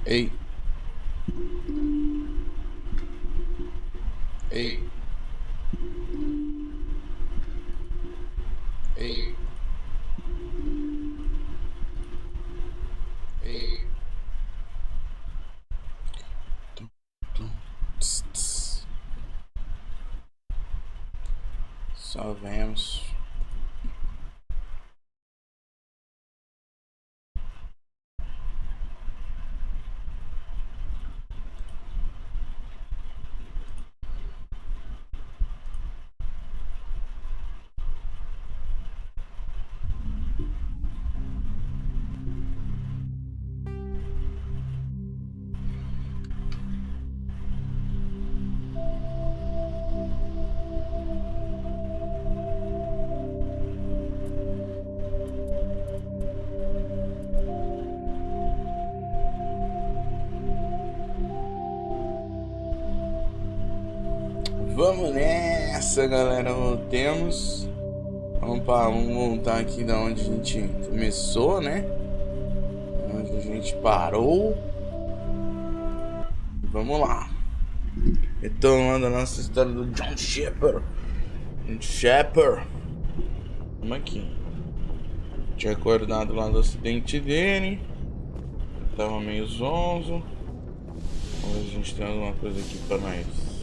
Ei. Ei. Ei. Ei. Salvemos. Vamos nessa, galera. Voltemos. Vamos voltar aqui da onde a gente começou, né? Onde a gente parou. Vamos lá. Retomando a nossa história do John Shepard. Vamos aqui. Tinha acordado lá do acidente dele. Tava meio zonzo. Vamos ver se a gente tem alguma coisa aqui pra nós.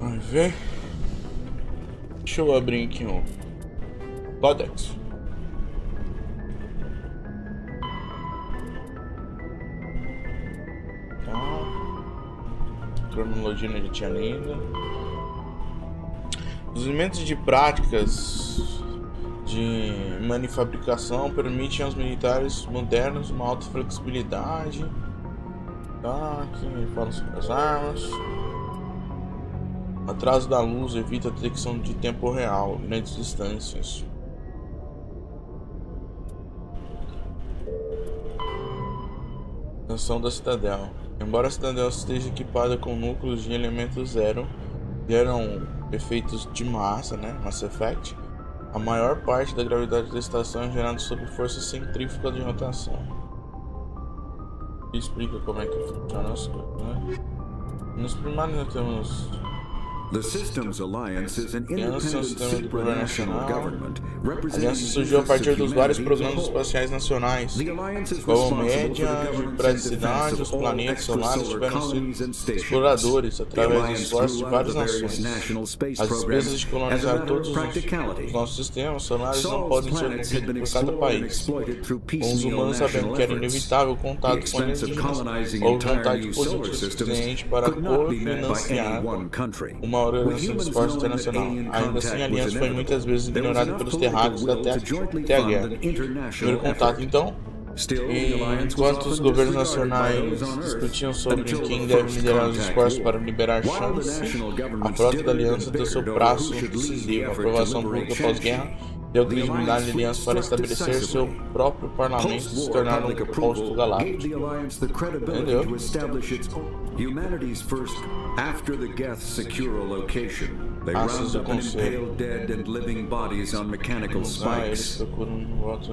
Vamos ver. Deixa eu abrir aqui o Codex. Tá. Cronologia a gente tinha lido. Os elementos de práticas de manufabricação permitem aos militares modernos uma alta flexibilidade. Tá, aqui falam sobre as armas. Atraso da luz evita a detecção de tempo real, grandes distâncias. Expansão da cidadela. Embora a cidadela esteja equipada com núcleos de elemento zero, geram efeitos de massa, né? Mass Effect. A maior parte da gravidade da estação é gerada sob força centrífuga de rotação. Explica como é que funciona as coisas, né? Nos primários nós temos The Systems Alliance is an independent A supranational government aliança surgiu a partir dos vários programas espaciais nacionais. Como média de praticidade, os planetas solares tiveram sido exploradores através de esforços de várias nações. As despesas de colonizar todos os nossos sistemas solares não podem ser cumpridas por cada país. Com os humanos sabendo que era inevitável o contato com alienígenas, houve vontade positiva suficiente para cofinanciar uma organização de esforço internacional. Ainda assim, a aliança foi muitas vezes ignorada pelos terráqueos da Terra até a guerra. Primeiro contato, então, enquanto os governos nacionais discutiam sobre quem deve liderar os esforços para liberar chance, a frota da aliança deu seu prazo decisivo. A aprovação pública pós-guerra deu credibilidade à aliança para estabelecer seu próprio parlamento e se tornar um posto galáctico. Entendeu? Humanity's first after the Geth secure a location. They round up and impale dead and living bodies on mechanical spikes.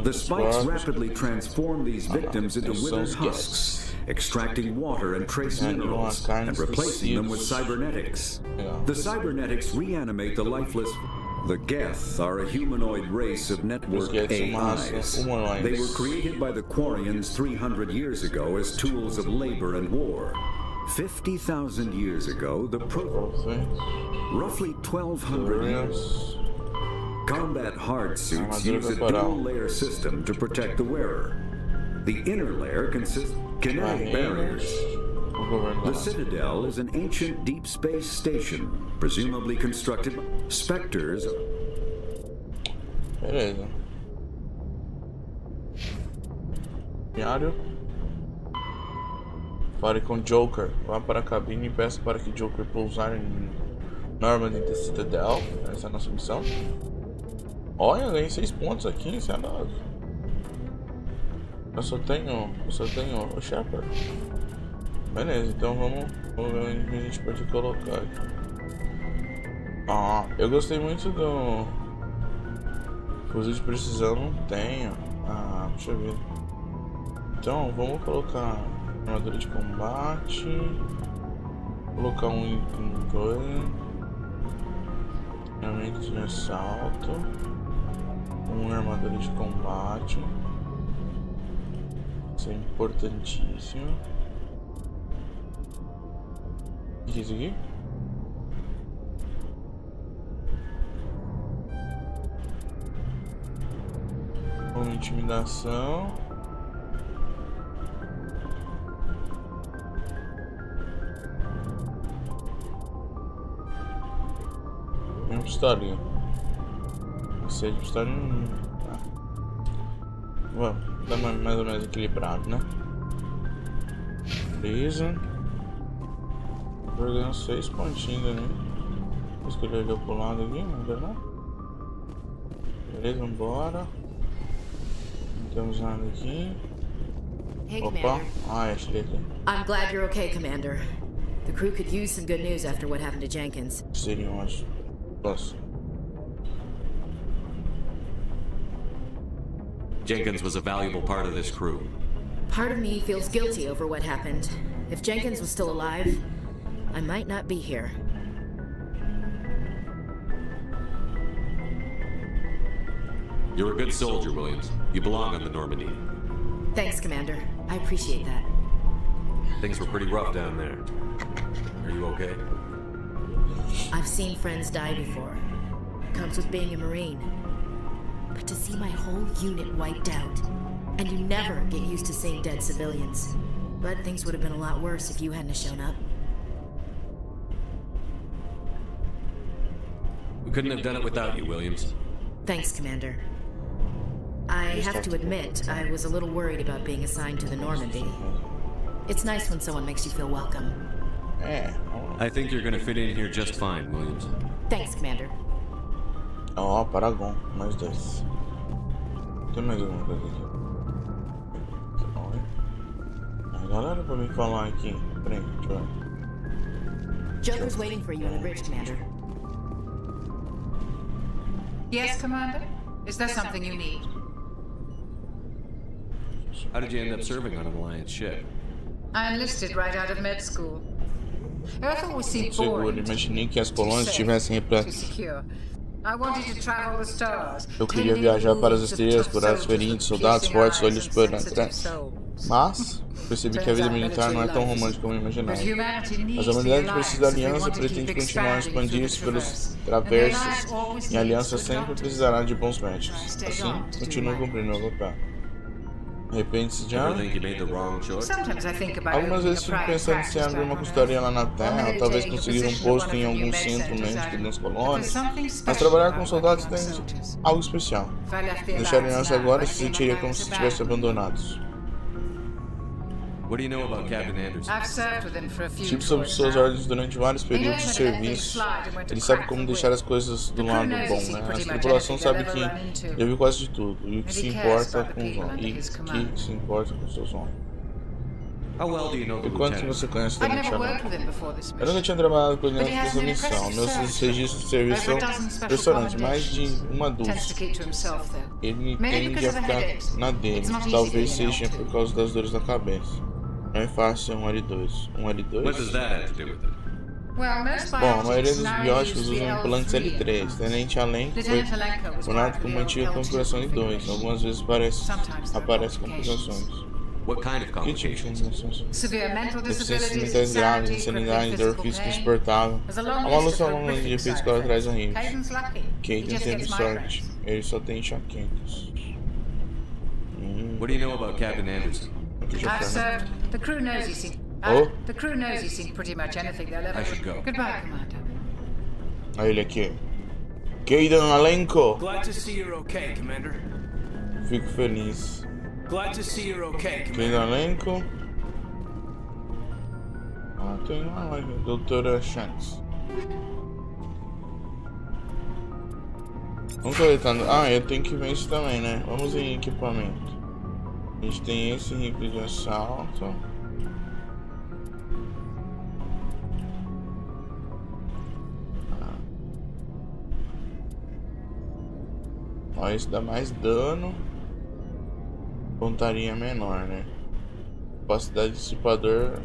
The spikes rapidly transform these victims into withered husks, extracting water and trace minerals and replacing them with cybernetics. The cybernetics reanimate the lifeless. The Geth are a humanoid race of network AIs. They were created by the Quarians 300 years ago as tools of labor and war. 50,000 years ago, the roughly 1,200 years. Combat hard suits use a dual-layer system to protect the wearer. The inner layer consists of kinetic barriers. The Citadel is an ancient deep space station, presumably constructed by specters. Beleza. Diário. Fale com Joker. Vá para a cabine e peça para que Joker pousar em Normandy da Citadel. Essa é a nossa missão. Olha, ganhei 6 pontos aqui, isso é nada. Eu só tenho o Shepard. Beleza, então vamos ver onde a gente pode colocar aqui. Ah, eu gostei muito do fuzil de precisão, não tenho. Ah, deixa eu ver. Então, vamos colocar armadura de combate. Colocar um coisa. Treinamento de assalto. Armadura de combate. Isso é importantíssimo. O que é isso aqui? Com intimidação. Uma pistolinha. Esse é de pistolinha. Tá. Vamos, dá mais ou menos equilibrado, né? Beleza. Vou ganhar 6 pontinhos ali. Vou escolher ele pro lado aqui, não dá não? Beleza, vambora. Não temos nada aqui. Hey, Opa, Commander. achei aqui. I'm glad you're okay, Commander. The crew could use some good news after what happened to Jenkins. Seria um acho. Nossa. Jenkins was a valuable part of this crew. Part of me feels guilty over what happened. If Jenkins was still alive, I might not be here. You're a good soldier, Williams. You belong on the Normandy. Thanks, Commander. I appreciate that. Things were pretty rough down there. Are you okay? I've seen friends die before. Comes with being a Marine. But to see my whole unit wiped out, and you never get used to seeing dead civilians. But things would have been a lot worse if you hadn't shown up. We couldn't have done it without you, Williams. Thanks, Commander. I have to admit, I was a little worried about being assigned to the Normandy. It's nice when someone makes you feel welcome. I think you're gonna fit in here just fine, Williams. Thanks, Commander. Ó, Paragon, mais 2. Tem mais alguma coisa aqui? A galera pra me falar aqui. Peraí, deixa eu ver. Joker's waiting for you on the bridge, Commander. Yes, Commander? Is there something you need? How did you end up serving on an Alliance ship? I enlisted right out of med school. Earth always seemed Seguro, boring. imaginei que as colônias estivessem Too repletas. secure. I wanted to travel the stars. Eu queria viajar para as estrelas, curar os feridos, soldados fortes, olhos penetrentes. Mas percebi que a vida militar não é tão romântica como eu imaginava. Mas a humanidade precisa da aliança e pretende continuar a expandir-se pelos traversos, e a aliança sempre precisará de bons médicos. Assim, continuo cumprindo meu papel. Arrepende-se de Ever algo? think you made the wrong choice? Sometimes I think about Algumas opening vezes a fico private pensando practice se abrir uma down consultoria lá na Terra, ou talvez conseguir um posto em algum centro médico nas colônias. Mas trabalhar com soldados tem algo especial. Deixar a aliança agora se sentiria como se estivesse abandonados. What do you know about Captain Anderson? I've served with him for a few Estive sob tours suas now. ordens durante vários períodos de serviço. Ele sabe como deixar as coisas do lado bom, né? A tripulação sabe que ele viu quase de tudo. E o que se importa com os homens. E que se importa com os seus homens. How well do you know the E quanto lieutenant? você conhece o I've Tenente never Allen? worked with him before this Eu mission. nunca tinha trabalhado com ele antes dessa missão. Meus registros de serviço são impressionantes, mais de uma Tends to dúzia. keep to himself, though. Ele Maybe tende a because of the headaches. ficar na dele. It's not easy Talvez being seja out. por causa das dores da cabeça. Não é fácil ser um L2. Um What does L2? that have to do with it? Well, most Bom, a maioria biotics dos now bióticos use the usam implantes L3. L3. Tenente Allen foi Lieutenant Alenko was formado com wired uma with antiga L2 configuração em 2. Algumas vezes aparecem complicações. What kind of Que tipo de complications? complicações? Severe mental Deficiências disabilities, mentais graves, insanity, insanidade, crippling dor physical física pain. insuportável. There's a Há long uma list lista of longa de horrific efeitos side colaterais effects. horríveis. Caden's lucky. He Caden just teve gets sorte. migraines. Ele só tem enxaquecas. What do you know about Captain Anderson? Aqui já I've tá, né? served. The crew knows he's seen. Oh. The crew knows he's seen pretty much anything they'll ever. I should go. Goodbye, Commander. Olha ele aqui. Caden Alenko. Glad to see you're okay, Commander. Fico feliz. Glad to see you're okay, Commander. Caden Alenko. Ah, tem uma lá, Doutora Shanks. Vamos coletando. Ah, eu tenho que ver isso também, né? Vamos em equipamento. A gente tem esse rifle de assalto. Ó, isso dá mais dano. Pontaria menor, né? Capacidade dissipador.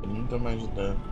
Tem muito mais de dano.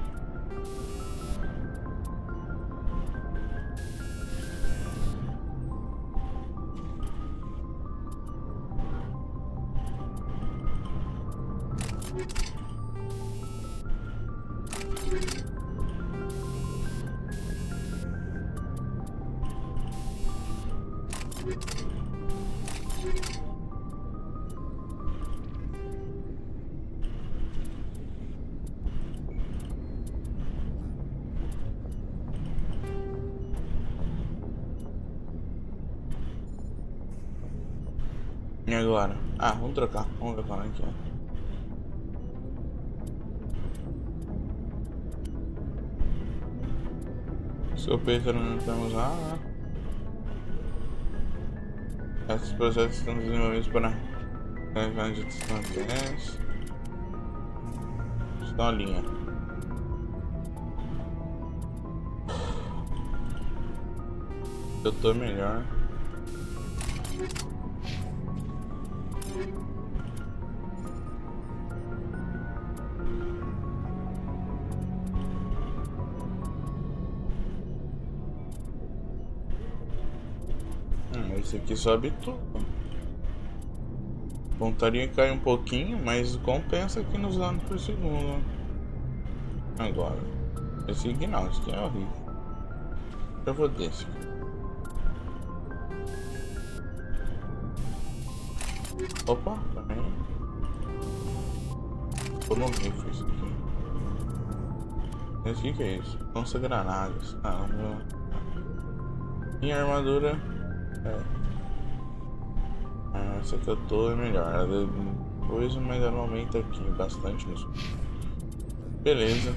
E agora? Ah, vamos trocar. Vamos ver qual é que é. Seu peito não podemos usar, né? Esses projetos estão desenvolvidos para realizar de distâncias. Pistolinha. Eu tô melhor. Esse aqui sobe tudo. Pontaria cai um pouquinho, mas compensa aqui nos danos por segundo. Agora, esse aqui não, esse aqui é horrível. Eu vou desse. Opa, peraí. Vou no rifle esse aqui. Esse aqui que é isso? Considerado. Ah, meu. E a armadura. Essa que eu tô é melhor. Depois, mas ela aumenta aqui bastante nisso. Beleza.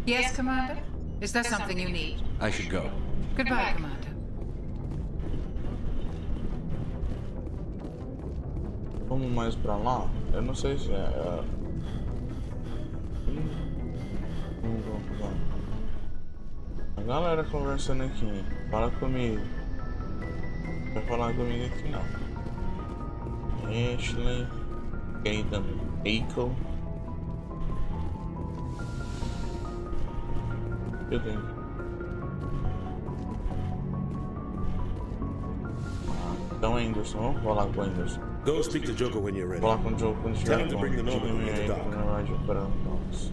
Yes, Commander? Is there something you need? I should go. Goodbye, Commander. Vamos mais pra lá? Eu não sei se é... A galera conversando aqui. Fala comigo. Não vai falar comigo aqui não. Ashley. Aidan Eiko. Eu tenho. Então Anderson, vamos falar com o Anderson. Go speak to Joker when you're ready. Vou falar com o Joker quando estiver Tell him to bring the Norman Diga-me to the aí dock. quando eu vou para nós.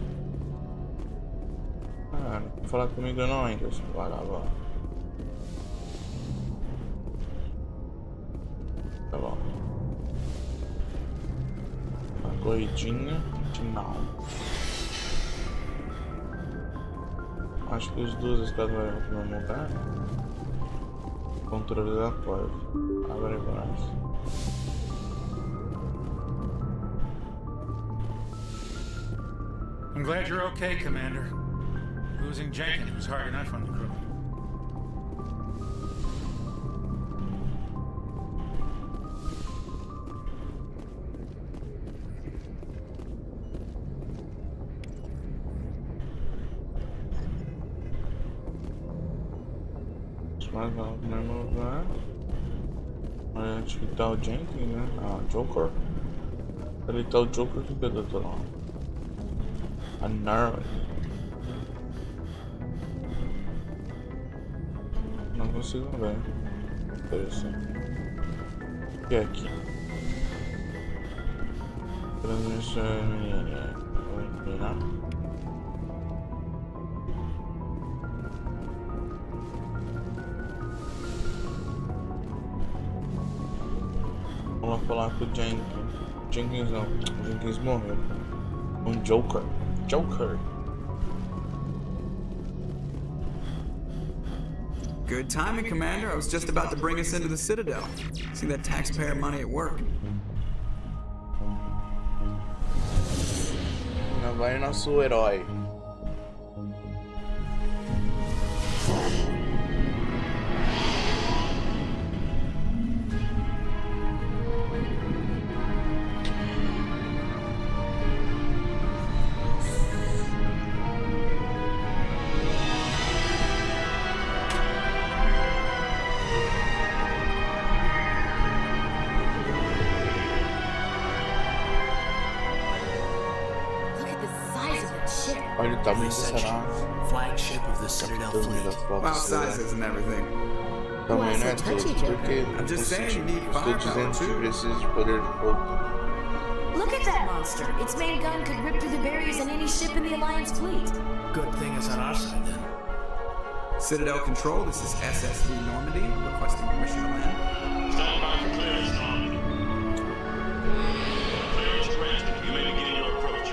Ah, não vai falar comigo não, Anderson. Vai lá, vai. Tá bom. Uma corridinha final. Acho que os duas escadas vão pro mesmo lugar. Controle da porta. Abre para nós. I'm glad you're okay, Commander. Losing Jenkins was hard enough on the crew. Mas não, no mesmo lugar. Acho que tá o Jenkins, né? Ah, Joker. Ali tá o Joker que pegou do outro lado. A Nerd. Não consigo ver. Interessante. O que é aqui? Transmissão menina. Vou eliminar. Vamos lá falar com o Jenkins. Jenkins não. O Jenkins morreu. Um Joker. Joker. Good timing, Commander. I was just about to bring us into the Citadel. See that taxpayer money at work. Não vai nosso herói. Olha o tamanho dessa nave. Flagship of the Citadel Tamanho da fleet. frota Well, estelar. sizes and everything. Tamanho não é Well, so touchy, tudo, porque I'm just saying you need estou firepower, dizendo que too. precisa de poder de fogo. Look at that monster. Its main gun could rip through the barriers in any ship in the Alliance fleet. Good thing it's on our side then. Citadel Control, this is SSV Normandy, requesting permission to land. Stand by for clearance, Normandy. Clearance granted. You may begin your approach.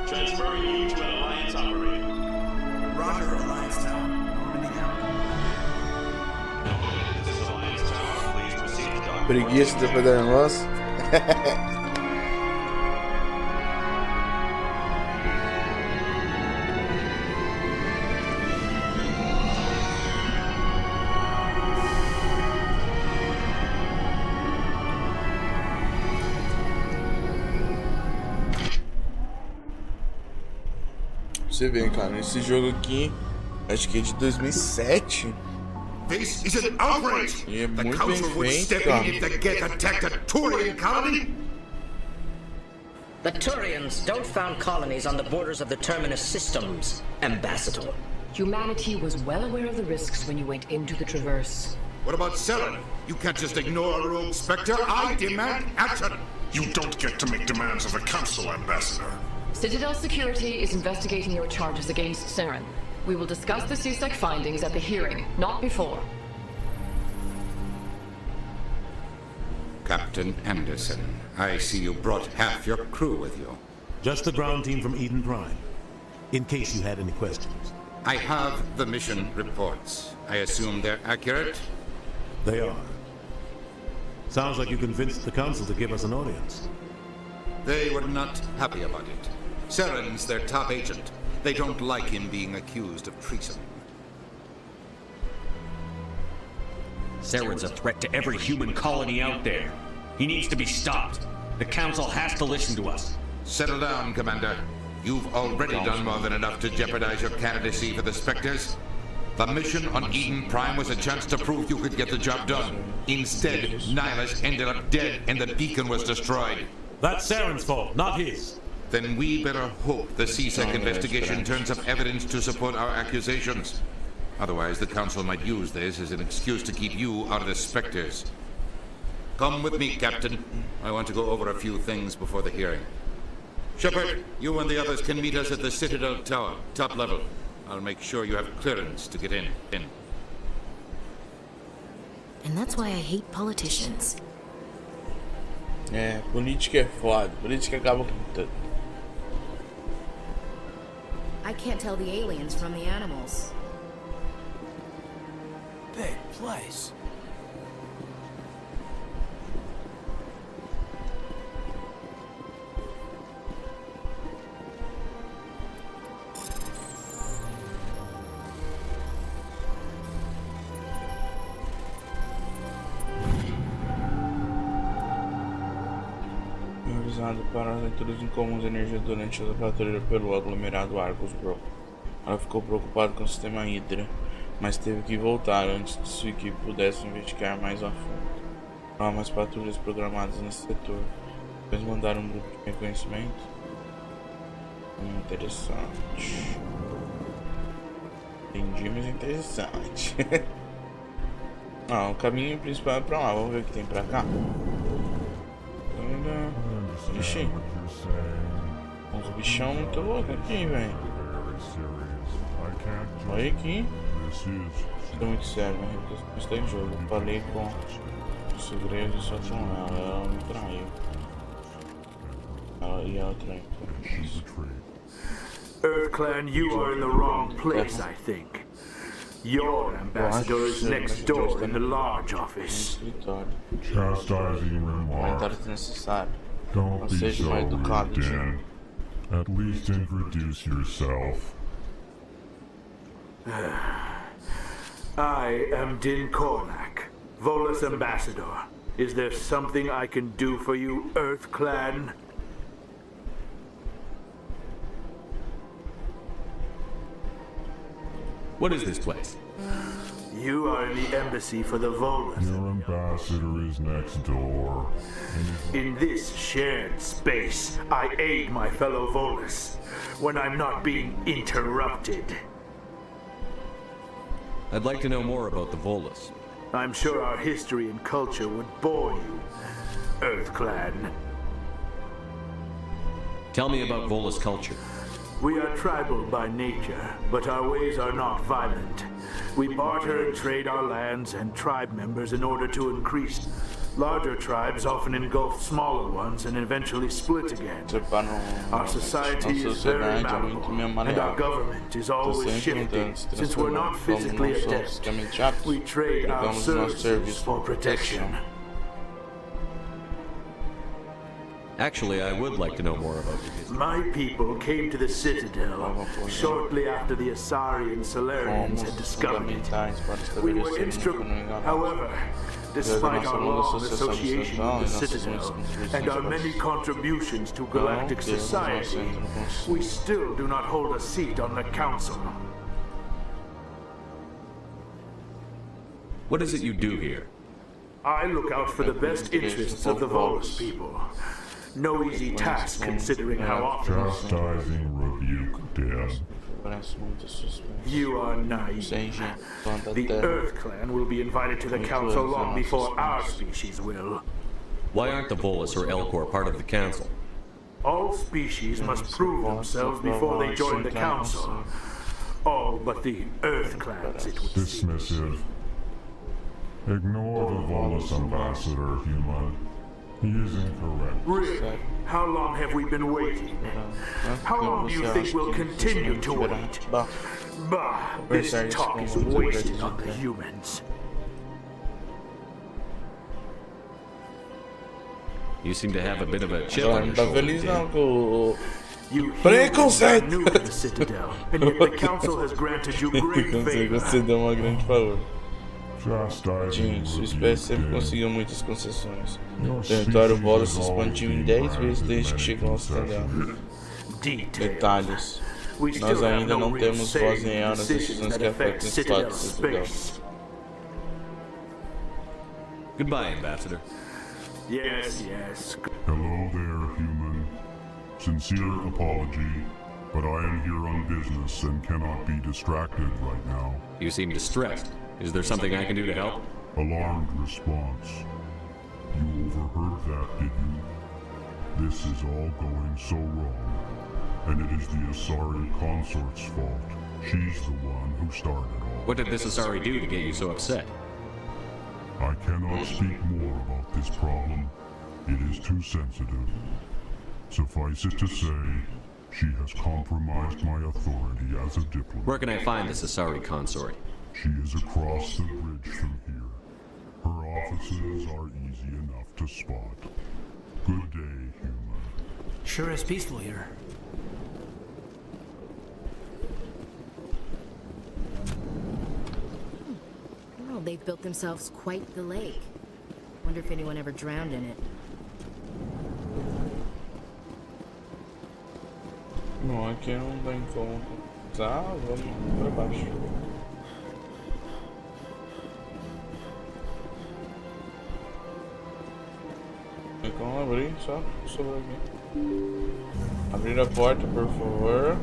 Transferring you to an Alliance operator. Roger, Alliance Tower. Normandy down. This is Alliance Tower. Please proceed to dock. Preguiça de fazer negócio. Você vê, cara, esse jogo aqui, acho que é de 2007. This is an outrage! E é The muito Council bem would feito, step cara. in if the Geth attacked a Turian colony? The Turians don't found colonies on the borders of the Terminus systems, Ambassador. Humanity was well aware of the risks when you went into the Traverse. What about Seren? You can't just ignore a rogue Spectre. I demand action! You don't get to make demands of the Council, Ambassador. Citadel Security is investigating your charges against Saren. We will discuss the CSEC findings at the hearing, not before. Captain Anderson, I see you brought half your crew with you. Just the ground team from Eden Prime. In case you had any questions. I have the mission reports. I assume they're accurate? They are. Sounds like you convinced the Council to give us an audience. They were not happy about it. Seren's their top agent. They don't like him being accused of treason. Saren's a threat to every human colony out there. He needs to be stopped. The Council has to listen to us. Settle down, Commander. You've already done more than enough to jeopardize your candidacy for the Spectres. The mission on Eden Prime was a chance to prove you could get the job done. Instead, Nihilus ended up dead and the beacon was destroyed. That's Saren's fault, not his. Then we better hope the CSEC investigation turns up evidence to support our accusations. Otherwise, the Council might use this as an excuse to keep you out of the Spectres. Come with me, Captain. I want to go over a few things before the hearing. Shepard, you and the others can meet us at the Citadel Tower, top level. I'll make sure you have clearance to get in. And that's why I hate politicians. É, política é foda. Política acaba com tudo. I can't tell the aliens from the animals. Big place. Avisado para as leituras incomuns de energia durante a patrulha pelo aglomerado Argus Bro. Ela ficou preocupada com o sistema Hydra, mas teve que voltar antes de sua equipe pudesse investigar mais a fundo. Não há mais patrulhas programadas nesse setor. Eles mandaram um grupo de reconhecimento. Interessante. Entendi, mas interessante. O caminho principal é pra lá. Vamos ver o que tem pra cá. Ixi, uns bichão muito loucos aqui, velho. Olha aqui. Estou muito sério, mas está em jogo. Eu falei com o segredo e só tinha ela me traiu. Ela traiu. EarthClan, you are in the wrong place, I think. Your ambassador is next door in the large office. Chastising Comentário desnecessário. Don't Não be seja so mais educado, rude, Jim. Dan. At least introduce yourself. I am Din Korlak, Volus ambassador. Is there something I can do for you, EarthClan? What is this place? You are in the embassy for the Volus. Your ambassador is next door. In this shared space, I aid my fellow Volus when I'm not being interrupted. I'd like to know more about the Volus. I'm sure our history and culture would bore you, EarthClan. Tell me about Volus culture. We are tribal by nature, but our ways are not violent. We barter and trade our lands and tribe members in order to increase. Larger tribes often engulf smaller ones and eventually split again. Our society is very malleable, and our government is always shifting. Since we're not physically adept, we trade our services for protection. Actually, I would like to know more about your history. My people came to the Citadel shortly after the Asari and Solarians had discovered it. We were instrumental. However, despite our long association with the Citadel and our many contributions to galactic society, we still do not hold a seat on the Council. What is it you do here? I look out for the best interests of the Volus people. No easy task considering how often. Chastising rebuke, Dad. You are naive. The EarthClan will be invited to the Council long before our species will. Why aren't the Volus or Elcor part of the Council? All species must prove themselves before they join the Council. All but the EarthClans, it would seem. Dismissive. Ignore the Volus ambassador, human. He is incorrect. Really? How long have we been waiting? How long do you think we'll continue to wait? Bah, this talk is wasted on the humans. You seem to have a bit of a chip on your Tá shoulder. feliz não com You preconceito. are new to the Citadel, and yet the Council has granted you great favor. Você deu uma grande favor. Chastising Sua espécie sempre rebuke, conseguiu muitas concessões. Your O território species Volus has se expandiu em always 10 been vezes desde que granted chegou ao Citadel. Details. Detalhes. We Nós still have ainda no não real temos say voz in real nas decisions decisões that que affect afetam o espaço Citadel do Citadel. space. Goodbye, Ambassador. Yes, yes. Hello there, human. Sincere apology, but I am here on business and cannot be distracted right now. You seem distressed. Is there something I can do to help? Alarmed response. You overheard that, did you? This is all going so wrong. And it is the Asari consort's fault. She's the one who started all. What did this Asari do to get you so upset? I cannot speak more about this problem. It is too sensitive. Suffice it to say, she has compromised my authority as a diplomat. Where can I find this Asari consort? She is across the bridge from here. Her offices are easy enough to spot. Good day, human. Sure is peaceful here. Well, they've built themselves quite the lake. Wonder if anyone ever drowned in it. Não, aqui não tem como. Tá, vamos pra baixo. Tem como abrir só sobre aqui. Abrir a porta, por favor.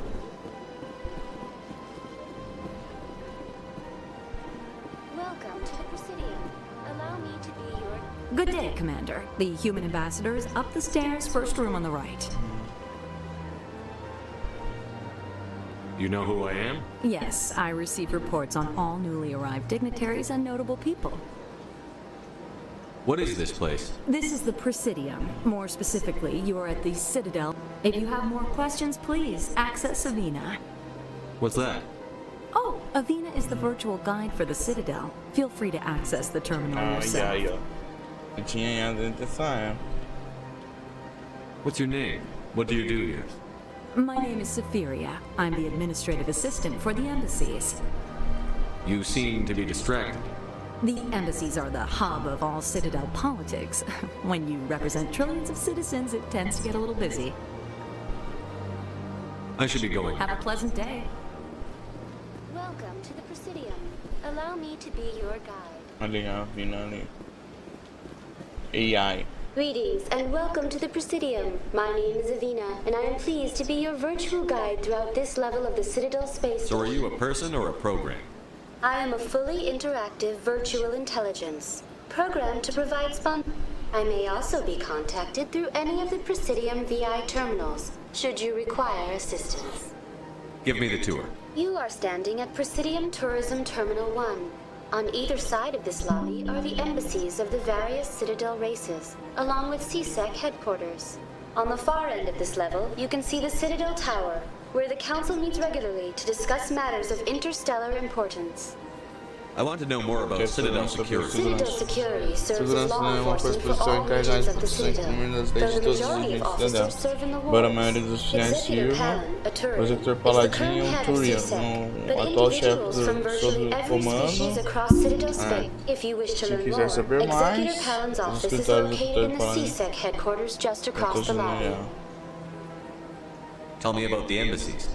Welcome to the Presidium. Allow me to be your... Good day, Commander. The human ambassador is up the stairs, first room on the right. You know who I am? Yes, I receive reports on all newly arrived dignitaries and notable people. What is this place? This is the Presidium. More specifically, you are at the Citadel. If you have more questions, please access Avina. What's that? Oh, Avina is the virtual guide for the Citadel. Feel free to access the terminal yourself. Ai, ó. Eu tinha dentro dessa época. What's your name? What do you do here? My name is Sephiria. I'm the administrative assistant for the embassies. You seem to be distracted. The embassies are the hub of all Citadel politics. When you represent trillions of citizens, it tends to get a little busy. I should be going. Have a pleasant day. Welcome to the Presidium. Allow me to be your guide. Ali, Avina ali. AI. Greetings and welcome to the Presidium. My name is Avina, and I am pleased to be your virtual guide throughout this level of the Citadel space. So are you a person or a program? I am a fully interactive virtual intelligence, programmed to provide I may also be contacted through any of the Presidium VI terminals, should you require assistance. Give me the tour. You are standing at Presidium Tourism Terminal 1. On either side of this lobby are the embassies of the various Citadel races, along with CSEC headquarters. On the far end of this level, you can see the Citadel Tower, where the Council meets regularly to discuss matters of interstellar importance. I want to know more about Citadel security. Citadel security serves as law enforcement for all regions of the Citadel, though the majority of officers serve in the wards. Executive Palin, a Turian, is the current head of CSEC, but individuals from virtually every species across Citadel space. If you wish to learn more, Executive Palin's office is located in the CSEC headquarters just across the lobby. Tell me about the embassies.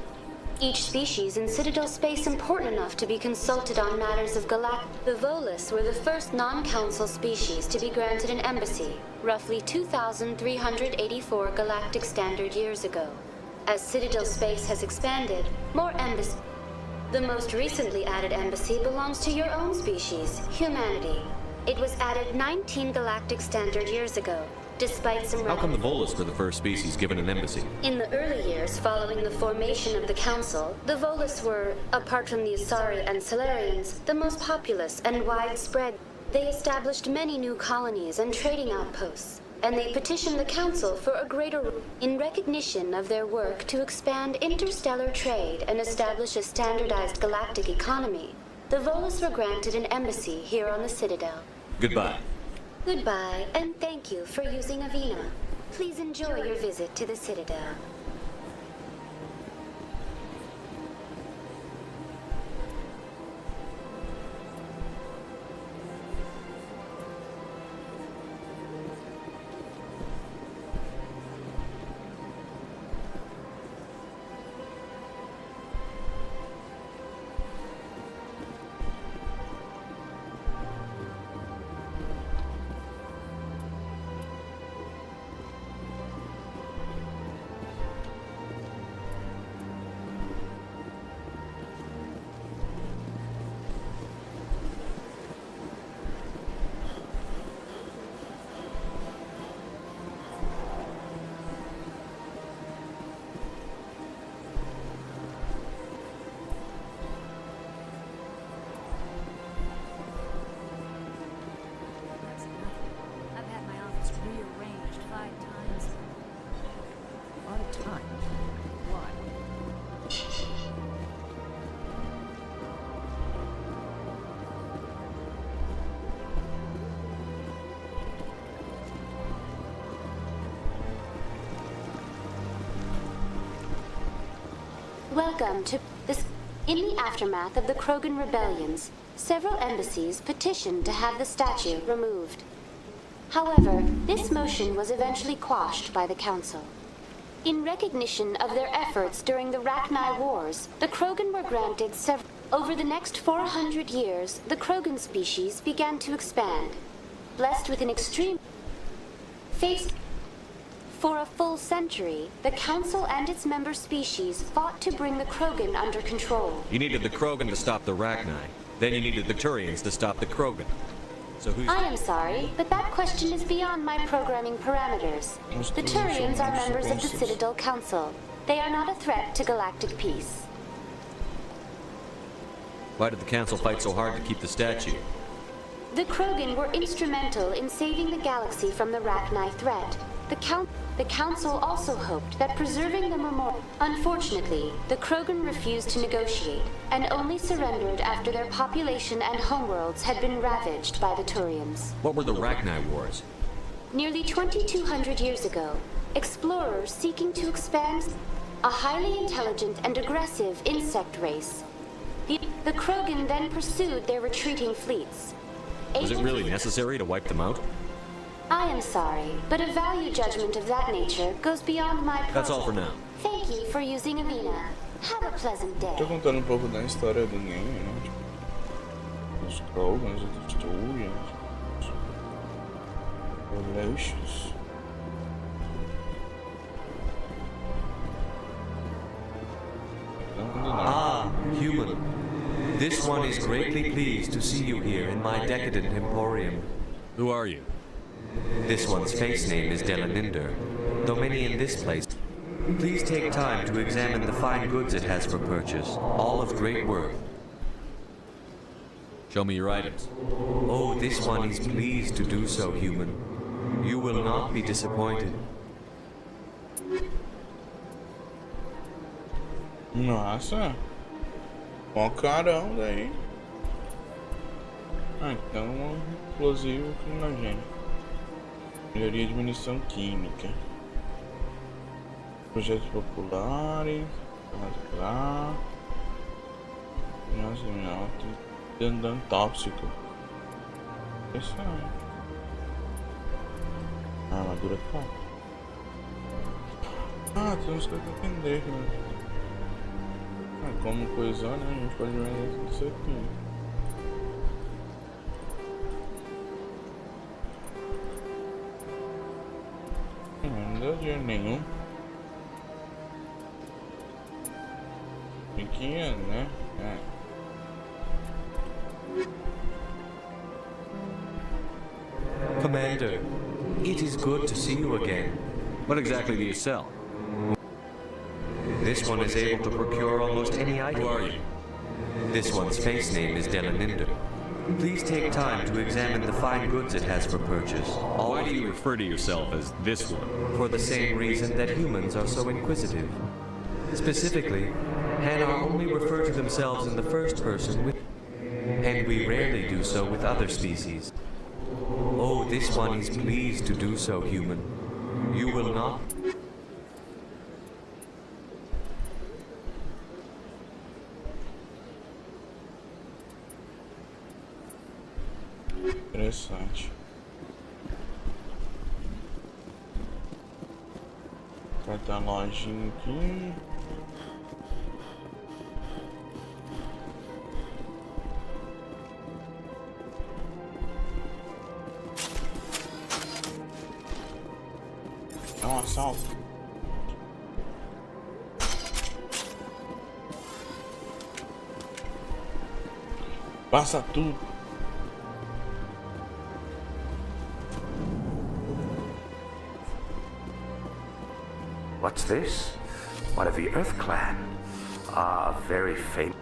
Each species in Citadel space important enough to be consulted on matters of The Volus were the first non-council species to be granted an embassy, roughly 2,384 galactic standard years ago. As Citadel space has expanded, more embassies. The most recently added embassy belongs to your own species, humanity. It was added 19 galactic standard years ago. Despite some How come the Volus were the first species given an embassy? In the early years following the formation of the Council, the Volus were, apart from the Asari and Solarians, the most populous and widespread. They established many new colonies and trading outposts, and they petitioned the Council for a greater in recognition of their work to expand interstellar trade and establish a standardized galactic economy. The Volus were granted an embassy here on the Citadel. Goodbye. Goodbye, and thank you for using Avina. Please enjoy your visit to the Citadel. Welcome to this. In the aftermath of the Krogan rebellions, several embassies petitioned to have the statue removed. However, this motion was eventually quashed by the Council. In recognition of their efforts during the Rachni Wars, the Krogan were granted several. Over the next 400 years, the Krogan species began to expand, blessed with an extreme faced. For a full century, the Council and its member species fought to bring the Krogan under control. You needed the Krogan to stop the Rachni. Then you needed the Turians to stop the Krogan. So who's... I am sorry, but that question is beyond my programming parameters. The Turians are members of the Citadel Council. They are not a threat to galactic peace. Why did the Council fight so hard to keep the statue? The Krogan were instrumental in saving the galaxy from the Rachni threat. The Council also hoped that preserving the memorial. Unfortunately, the Krogan refused to negotiate, and only surrendered after their population and homeworlds had been ravaged by the Turians. What were the Rachni Wars? Nearly 2,200 years ago, explorers seeking to expand a highly intelligent and aggressive insect race. The Krogan then pursued their retreating fleets. Was it really necessary to wipe them out? I am sorry, but a value judgment of that nature goes beyond my... That's all for now. Thank you for using Avina. Have a pleasant day. Tô contando um pouco da história do game, né? Tipo, os Krogans, as historias, os relations. Ah, human. This one is greatly pleased to see you here in my decadent emporium. Who are you? This one's face name is Delaninder, though many in this place. Please take time to examine the fine goods it has for purchase, all of great worth. Show me your items. Oh, this one is pleased to do so, human. You will not be disappointed. Nossa, ó carão daí. Ah, então um explosivo criminogênio. Melhoria de munição química. Projetos populares. Rasgar. Dano tóxico. Isso aí. Armadura foda. Ah, temos que aprender, né? Como coisa, né? A gente pode ver isso aqui. Não deu dinheiro nenhum. Pequeno, né? É. Commander, it is good to see you again. What exactly do you sell? This one is able to procure almost any item. Who are you? This one's face name is Delaninder. Please take time to examine the fine goods it has for purchase. Why do you refer to yourself as this one? For the same reason that humans are so inquisitive. Specifically, Hanar only refer to themselves in the first person with, and we rarely do so with other species. Oh, this one is pleased to do so, human. You will not... Interessante. Vai ter a lojinha aqui. É um assalto. Passa tudo. What's this? One of the Earth Clan. Ah, very famous.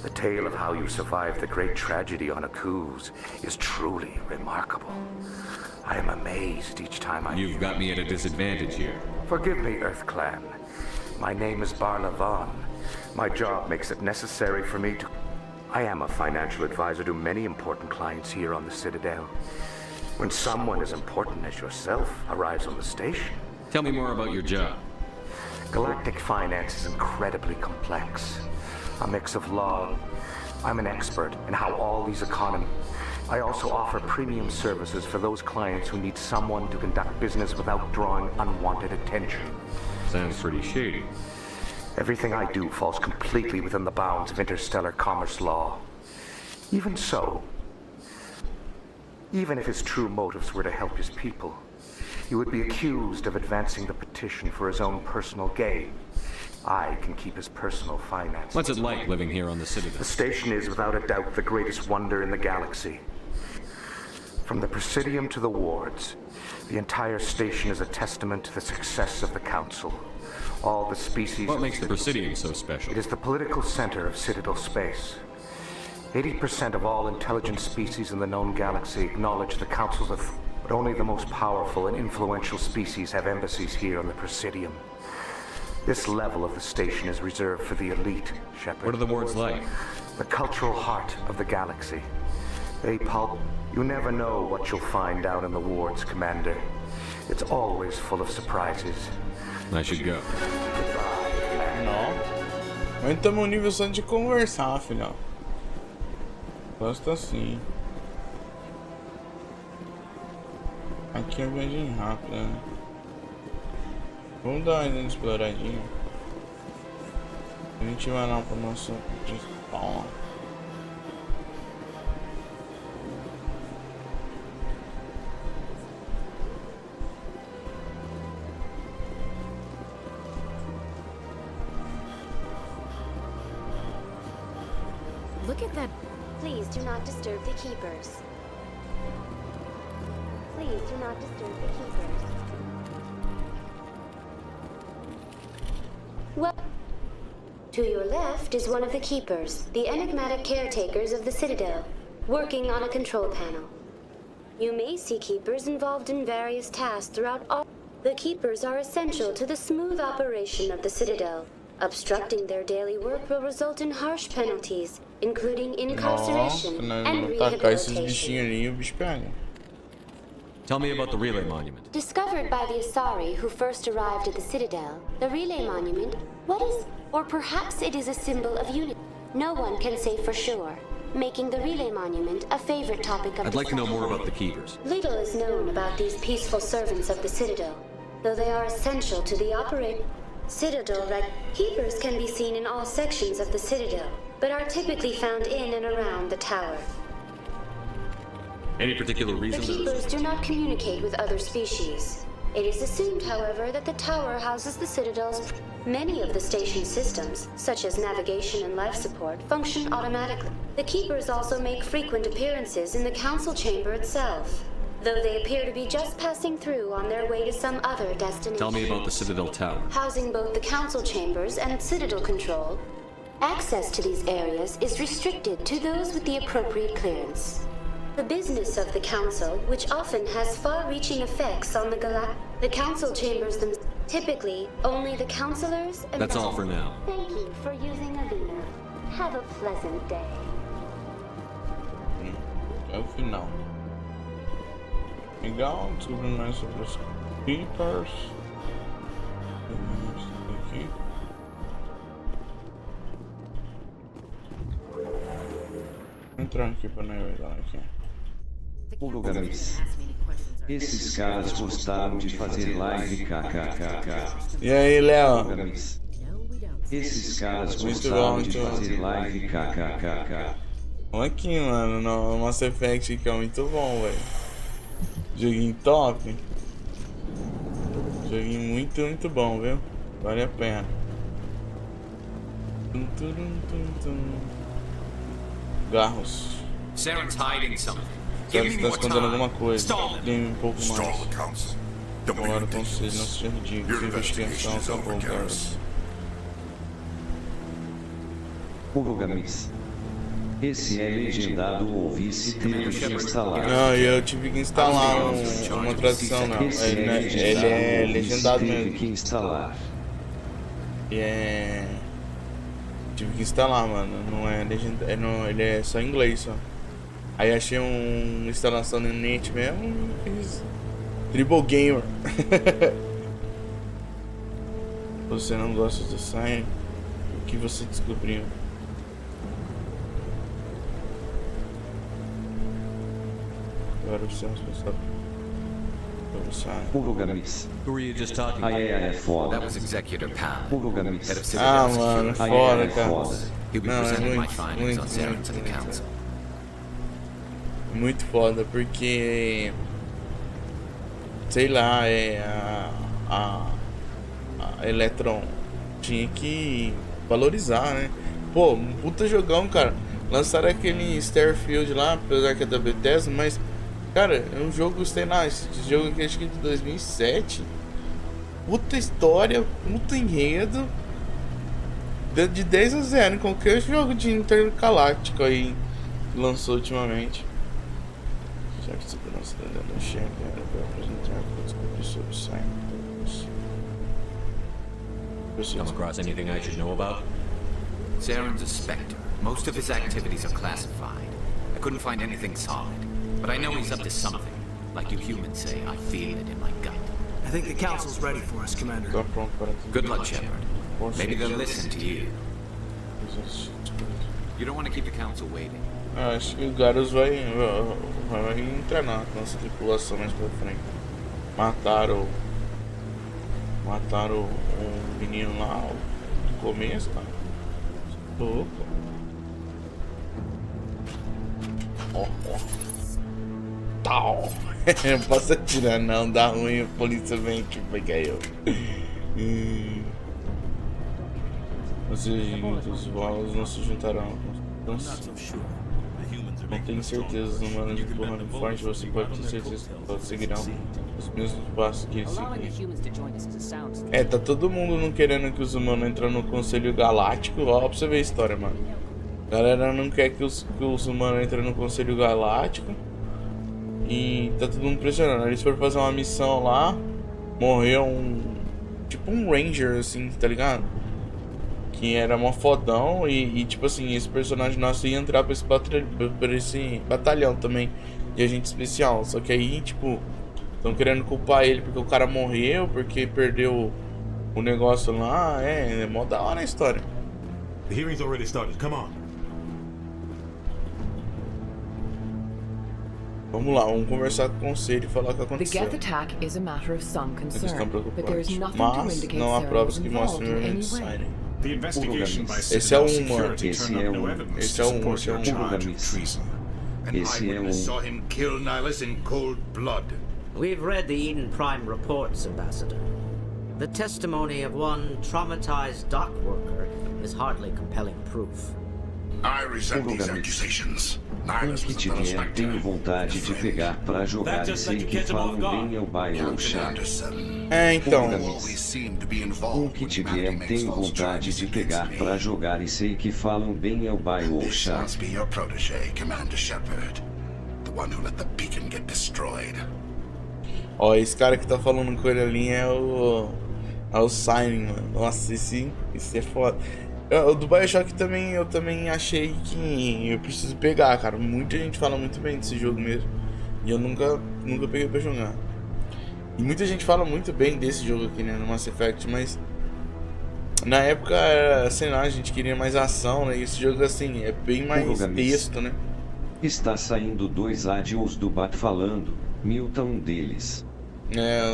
The tale of how you survived the great tragedy on Akuz is truly remarkable. I am amazed each time I... You've got me at a disadvantage here. Forgive me, Earth Clan. My name is Barla Vaughn. My job makes it necessary for me to... I am a financial advisor to many important clients here on the Citadel. When someone as important as yourself arrives on the station... Tell me more about your job. Galactic finance is incredibly complex. A mix of law. I'm an expert in how all these economies... I also offer premium services for those clients who need someone to conduct business without drawing unwanted attention. Sounds pretty shady. Everything I do falls completely within the bounds of interstellar commerce law. Even so, even if his true motives were to help his people, he would be accused of advancing the petition for his own personal gain. I can keep his personal finances. What's it like living here on the Citadel? The station is without a doubt the greatest wonder in the galaxy. From the Presidium to the wards, the entire station is a testament to the success of the Council. All the species... What makes the Presidium so special? It is the political center of Citadel space. 80% of all intelligent species in the known galaxy acknowledge the Council's authority. But only the most powerful and influential species have embassies here on the Presidium. This level of the station is reserved for the elite, Shepard. What are the wards like? The cultural heart of the galaxy. They pulp. You never know what you'll find out in the wards, Commander. It's always full of surprises. I should go. Não. Mas estamos no nível só de conversar, afinal. Gosto assim. Aqui é viagem rápida, né? Vamos dar uma exploradinha. A gente vai lá para o nosso principal. Look at that. Please do not disturb the keepers. Please do not disturb the keepers. Well, to your left is one of the keepers, the enigmatic caretakers of the Citadel, working on a control panel. You may see keepers involved in various tasks throughout all. The keepers are essential to the smooth operation of the Citadel. Obstructing their daily work will result in harsh penalties, including incarceration and rehabilitation. Tell me about the relay monument. Discovered by the Asari who first arrived at the Citadel, the relay monument, what is, or perhaps it is a symbol of unity. No one can say for sure, making the relay monument a favorite topic of I'd like to know more about the keepers. Little is known about these peaceful servants of the Citadel, though they are essential to the Citadel keepers can be seen in all sections of the Citadel, but are typically found in and around the tower. Any particular reason? The keepers do not communicate with other species. It is assumed, however, that the tower houses the Citadel's. Many of the station systems, such as navigation and life support, function automatically. The keepers also make frequent appearances in the council chamber itself, though they appear to be just passing through on their way to some other destination. Tell me about the Citadel Tower. Housing both the council chambers and Citadel control, access to these areas is restricted to those with the appropriate clearance. The business of the council, which often has far-reaching effects on the council chambers themselves, typically only the councilors and That's all for now. Thank you for using Avena. Have a pleasant day. É o final. Legal, descobrindo mais sobre os Keepers. Aqui. Entrando aqui para navegar aqui. Gamis. Esses caras gostaram de fazer live kkkk. E aí, Léo? Esses caras gostaram de fazer live kkkk. Aqui, mano, no Mass Effect que é muito bom, velho. Joguinho top. Joguinho muito bom, viu? Vale a pena. Garros. Saren's hiding something. Está escondendo alguma coisa. Tem um pouco mais. Agora o conselho não seja ridículo. Sua investigação acabou, Garros. Gamis. Esse é legendado ou vice teve que instalar. Não, eu tive que instalar uma tradução, não. Ele é legendado mesmo. Tive que instalar. Tive que instalar, mano. Não é legendado. Ele é só em inglês, só. Aí achei uma instalação no net mesmo e fiz Triple Gamer. Você não gosta do Sign? O que você descobriu? Agora você é responsável pelo Sign. Gamis. Who were you just talking about? É foda. That was Executor Pal. Gamis. Mano, foda, cara. He'll be presenting my findings on Saren to the council. Muito foda, porque sei lá, a Electron tinha que valorizar, né? Pô, um puta jogão, cara. Lançaram aquele Starfield lá, apesar que é da Bethesda, mas cara, é um jogo, sei lá, esse jogo aqui acho que é de 2007. Puta história, puta enredo. De 10 a 0 em qualquer jogo de intergaláctico aí que lançou ultimamente. Já que segurança da chefe era para apresentar para descobrir sobre o Sign. Come across anything I should know about? Saren's a Spectre. Most of his activities are classified. I couldn't find anything solid, but I know he's up to something. Like you humans say, I feel it in my gut. I think the council's ready for us, Commander. Good luck, Shepard. Maybe they'll listen to you. You don't want to keep the council waiting. Acho que o Garros vai entrar na nossa tripulação mais pra frente. Mataram o menino lá no começo, tá? louco. Ó. Tal. Não posso atirar não, dá ruim, a polícia vem aqui pegar eu. Os voos não se juntarão. Não tenho certeza, os humanos empurrando forte, você pode ter certeza que todos seguirão os mesmos passos que eles seguem. Tá todo mundo não querendo que os humanos entrem no Conselho Galáctico. Ó, pra você ver a história, mano. A galera não quer que os humanos entrem no Conselho Galáctico. E tá todo mundo pressionando. Eles foram fazer uma missão lá. Morreu tipo um Ranger, assim, tá ligado? Que era mó fodão e tipo assim, esse personagem nosso ia entrar pra esse batalhão também de agente especial. Só que aí, tipo, estão querendo culpar ele porque o cara morreu, porque perdeu o negócio lá. É mó da hora a história. The hearing's already started. Come on. Vamos lá, vamos conversar com o conselho e falar o que aconteceu. The Geth attack is a matter of some Eles concern, estão but there is preocupados, nothing to mas indicate não há Sarah provas was que involved mostrem in o any evento way. Siren. The investigation by Esse é Citadel um, Security mano. turned up no evidence Esse to é um, support esse é your um. charge of treason. An eyewitness saw him kill Nihilus in cold blood. We've read the Eden Prime reports, Ambassador. The testimony of one traumatized dock worker is hardly compelling proof. I resent these accusations. Nihilus was a fellow spectre. Tenho vontade de pegar pra jogar e sei que falam bem ao bairro chá. Então. O que tiver, tenho vontade de pegar pra jogar e sei que falam bem ao bairro chá. Must be your protege, Commander Shepard. The one who let the beacon get destroyed. Ó, esse cara que tá falando com ele ali é o Signing, mano. Nossa, esse é foda. O do Bioshock também, eu também achei que eu preciso pegar, cara. Muita gente fala muito bem desse jogo mesmo. E eu nunca peguei pra jogar. E muita gente fala muito bem desse jogo aqui, né, no Mass Effect, mas na época, sei lá, a gente queria mais ação, né? E esse jogo, assim, é bem mais texto, né? Está saindo 2 áudios do Bat falando, Milton um deles.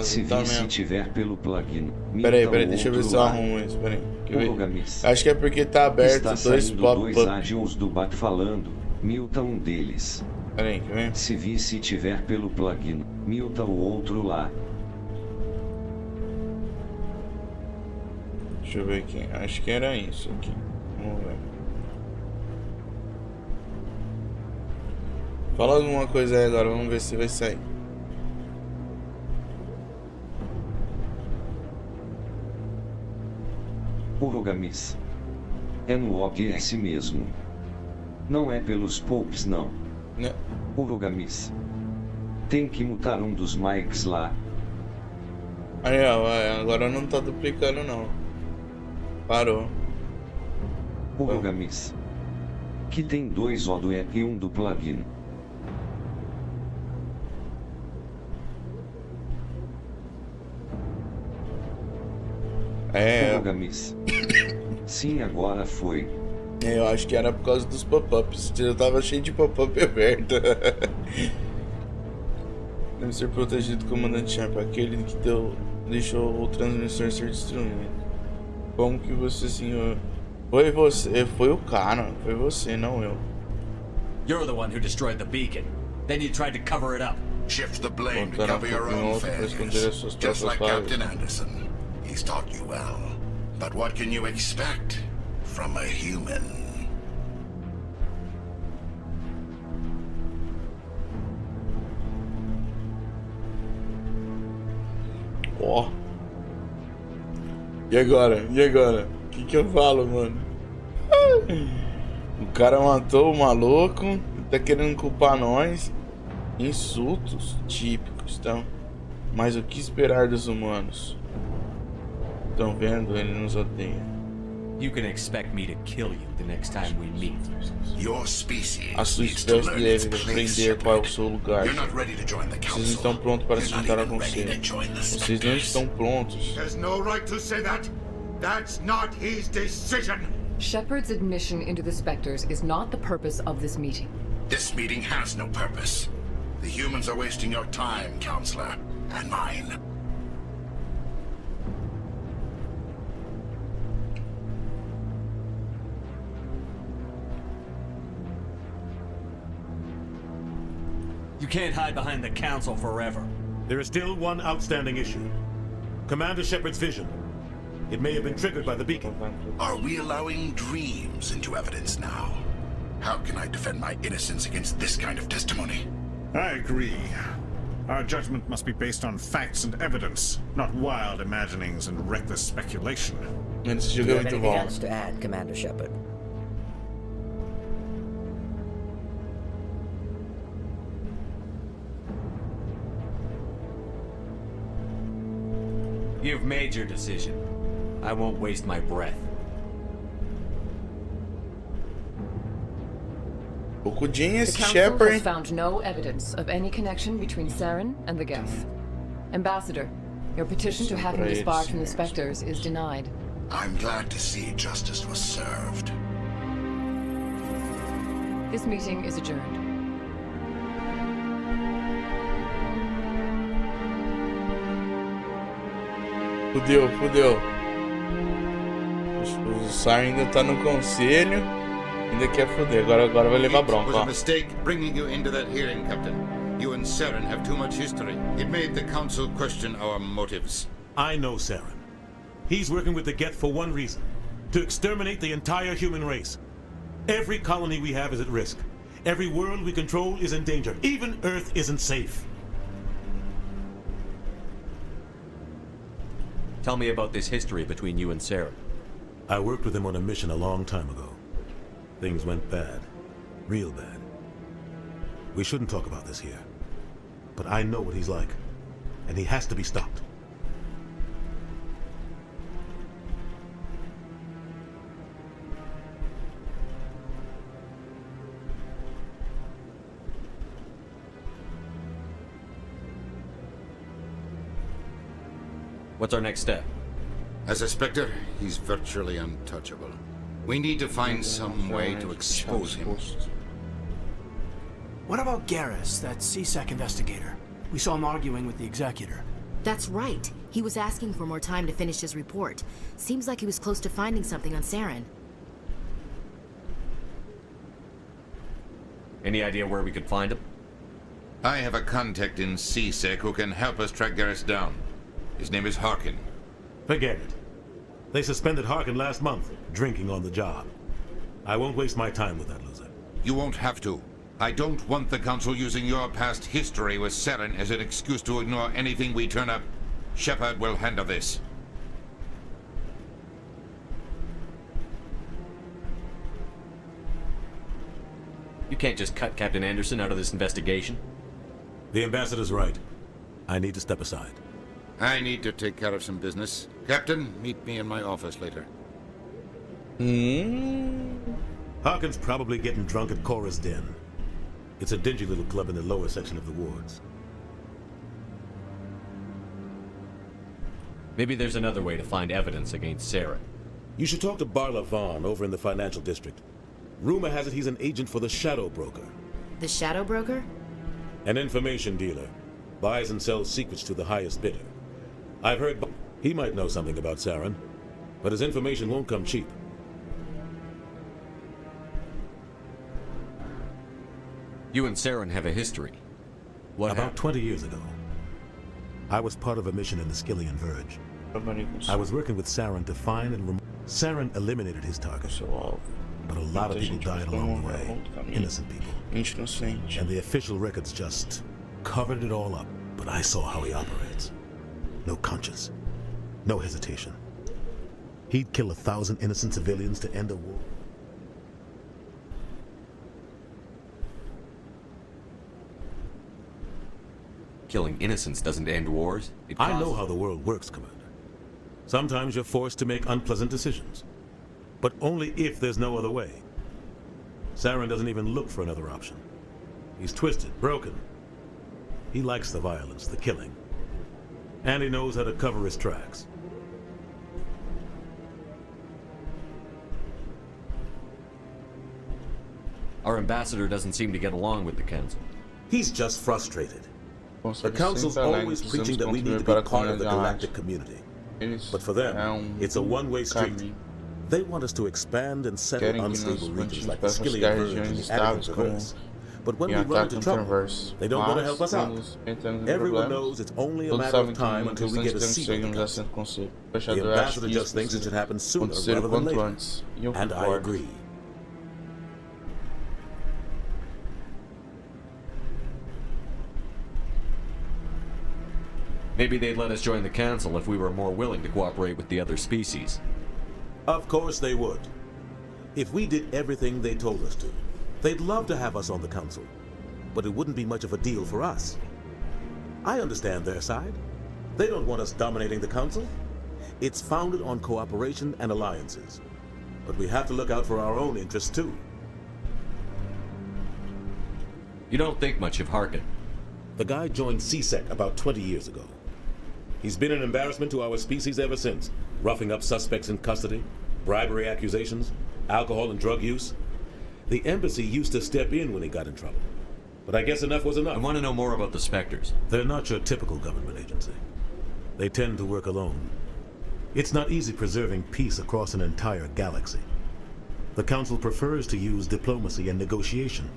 Se tá se tiver pelo plugin. Peraí, deixa eu ver se eu arrumo isso, peraí. Acho que é porque tá aberto dois pop-up. 2 áudios do Bat falando, Milton um deles. Peraí, quer ver? Se tiver pelo plugin, Milton o outro lá. Deixa eu ver aqui, acho que era isso aqui. Vamos ver. Fala alguma coisa aí agora, vamos ver se vai sair. Urogamis. É no OBS mesmo. Não é pelos popes não. Urogamis. Tem que mutar um dos mics lá. Aí, ó, agora não tá duplicando não. Parou. Urogamis. Que tem 2 O do app e 1 do plugin. Urogamis. Sim, agora foi. Eu acho que era por causa dos pop-ups. Eu tava cheio de pop-up aberto. Deve ser protegido do comandante Sharp, aquele que deixou o transmissor ser destruído. Como que você, senhor? Foi você, foi o cara, foi você, não eu. You're the one who destroyed the beacon. Then you tried to cover it up. Shift the blame to cover your own failures. Just like Captain Anderson. He's taught you well. But what can you expect from a human? Ó. E agora? O que eu falo, mano? O cara matou o maluco, tá querendo culpar nós. Insultos típicos, então. Mas o que esperar dos humanos? Estão vendo? Ele nos odeia. You can expect me to kill you the next time we meet. Your species A sua espécie deve aprender qual é o seu lugar. Vocês não estão prontos para se juntar ao conselho. Vocês não estão prontos. He has no right to say that. That's not his decision. Shepard's admission into the Spectres is not the purpose of this meeting. This meeting has no purpose. The humans are wasting your time, Counselor, and mine. can't hide behind the Council forever. There is still one outstanding issue. Commander Shepard's vision. It may have been triggered by the beacon. Are we allowing dreams into evidence now? How can I defend my innocence against this kind of testimony? I agree. Our judgment must be based on facts and evidence, not wild imaginings and reckless speculation. Do you have anything else to add, Commander Shepard? You've made your decision. I won't waste my breath. Genius The Council Shepard. has found no evidence of any connection between Saren and the Geth. Ambassador, your petition to have him disbarred from the Spectres is denied. I'm glad to see justice was served. This meeting is adjourned. Fudeu. O Saren ainda tá no conselho. Ainda quer foder. Agora vai levar bronca. It was a mistake bringing you into that hearing, Captain. You and Saren have too much history. It made the Council question our motives. I know Saren. He's working with the Geth for one reason. To exterminate the entire human race. Every colony we have is at risk. Every world we control is in danger. Even Earth isn't safe. Tell me about this history between you and Saren. I worked with him on a mission a long time ago. Things went bad. Real bad. We shouldn't talk about this here. But I know what he's like. And he has to be stopped. What's our next step? As a Spectre, he's virtually untouchable. We need to find some way to expose him. What about Garrus, that CSEC investigator? We saw him arguing with the Executor. That's right. He was asking for more time to finish his report. Seems like he was close to finding something on Saren. Any idea where we could find him? I have a contact in CSEC who can help us track Garrus down. His name is Harkin. Forget it. They suspended Harkin last month, drinking on the job. I won't waste my time with that loser. You won't have to. I don't want the Council using your past history with Saren as an excuse to ignore anything we turn up. Shepard will handle this. You can't just cut Captain Anderson out of this investigation. The Ambassador's right. I need to step aside. I need to take care of some business. Captain, meet me in my office later. Harkin's probably getting drunk at Cora's Den. It's a dingy little club in the lower section of the wards. Maybe there's another way to find evidence against Saren. You should talk to Barla Vaughn over in the financial district. Rumor has it he's an agent for the Shadow Broker. The Shadow Broker? An information dealer. Buys and sells secrets to the highest bidder. I've heard he might know something about Saren, but his information won't come cheap. You and Saren have a history. What About 20 years ago, I was part of a mission in the Skillian Verge. I was working with Saren to find and remove. Saren eliminated his target, but a lot of people died along the way. Innocent people. And the official records just covered it all up. But I saw how he operates. No conscience. No hesitation. He'd kill 1,000 innocent civilians to end a war. Killing innocents doesn't end wars. I know how the world works, Commander. Sometimes you're forced to make unpleasant decisions. But only if there's no other way. Saren doesn't even look for another option. He's twisted, broken. He likes the violence, the killing. And he knows how to cover his tracks. Our ambassador doesn't seem to get along with the Council. He's just frustrated. The Council's always preaching that we need to be part of the galactic community. But for them, it's a one-way street. They want us to expand and settle unstable regions like the Skillian Verge and the Atticus. But when we run into trouble, they don't want to help us out. Everyone knows it's only a matter of time until we get a seat on the council. The ambassador just thinks it should happen sooner rather than later. And I agree. Maybe they'd let us join the council if we were more willing to cooperate with the other species. Of course they would. If we did everything they told us to, they'd love to have us on the council. But it wouldn't be much of a deal for us. I understand their side. They don't want us dominating the council. It's founded on cooperation and alliances. But we have to look out for our own interests too. You don't think much of Harkin. The guy joined CSEC about 20 years ago. He's been an embarrassment to our species ever since, roughing up suspects in custody, bribery accusations, alcohol and drug use. The embassy used to step in when he got in trouble. But I guess enough was enough. I want to know more about the Spectres. They're not your typical government agency. They tend to work alone. It's not easy preserving peace across an entire galaxy. The Council prefers to use diplomacy and negotiation.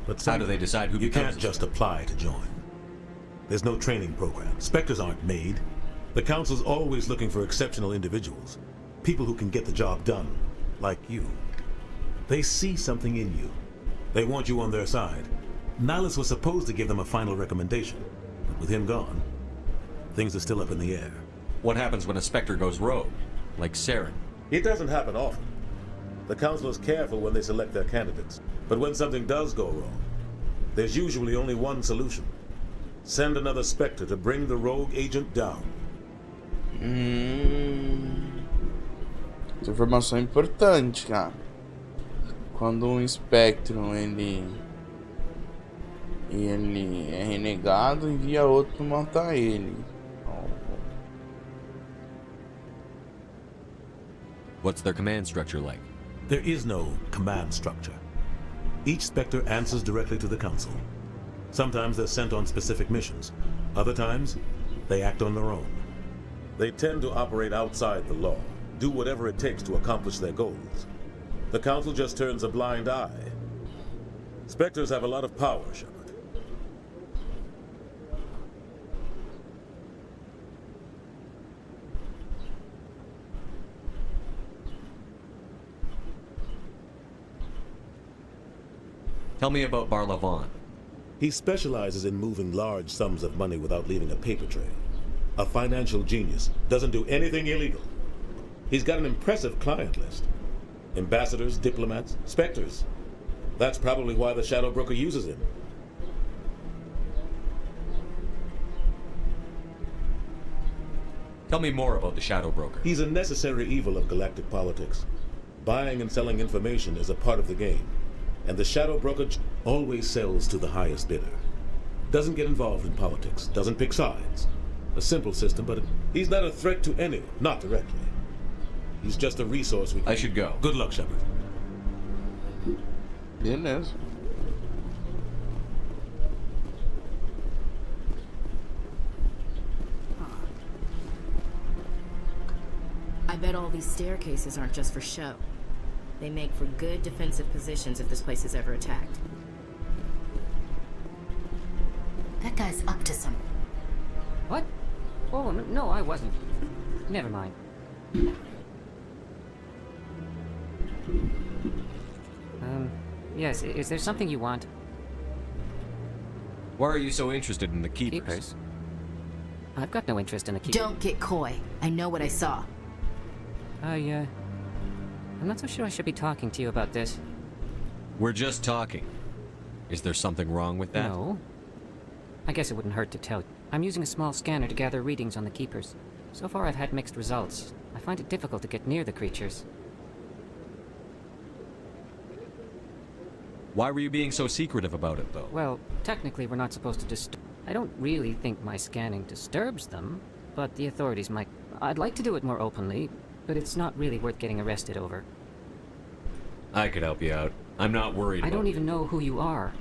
But how do they decide who becomes? You can't just apply to join. There's no training program. Spectres aren't made. The Council's always looking for exceptional individuals. People who can get the job done, like you. They see something in you. They want you on their side. Nihilus was supposed to give them a final recommendation, but with him gone, things are still up in the air. What happens when a Spectre goes rogue, like Saren? It doesn't happen often. The Council is careful when they select their candidates, but when something does go wrong, there's usually only one solution. Send another Spectre to bring the rogue agent down. Essa informação é importante, cara. Quando um espectro ele é renegado, envia outro matar ele. What's their command structure like? There is no command structure. Each Spectre answers directly to the Council. Sometimes they're sent on specific missions. Other times, they act on their own. They tend to operate outside the law, do whatever it takes to accomplish their goals. The Council just turns a blind eye. Spectres have a lot of power, Shepard. Tell me about Barlavon. He specializes in moving large sums of money without leaving a paper trail. A financial genius, doesn't do anything illegal. He's got an impressive client list. Ambassadors, diplomats, Spectres. That's probably why the Shadow Broker uses him. Tell me more about the Shadow Broker. He's a necessary evil of galactic politics. Buying and selling information is a part of the game. And the Shadow Broker always sells to the highest bidder. Doesn't get involved in politics, doesn't pick sides. A simple system, but he's not a threat to anyone, not directly. He's just a resource we can... I should go. Good luck, Shepard. Beleza. I bet all these staircases aren't just for show. They make for good defensive positions if this place is ever attacked. That guy's up to some... What? Oh, no, I wasn't. Never mind. Yes, is there something you want? Why are you so interested in the Keepers? I've got no interest in the Keepers. Don't get coy. I know what I saw. I'm not so sure I should be talking to you about this. We're just talking. Is there something wrong with that? No. I guess it wouldn't hurt to tell you. I'm using a small scanner to gather readings on the Keepers. So far I've had mixed results. I find it difficult to get near the creatures. Why were you being so secretive about it, though? Well, technically we're not supposed to disturb... I don't really think my scanning disturbs them, but the authorities might... I'd like to do it more openly, but it's not really worth getting arrested over. I could help you out. I'm not worried about I don't even know who you are.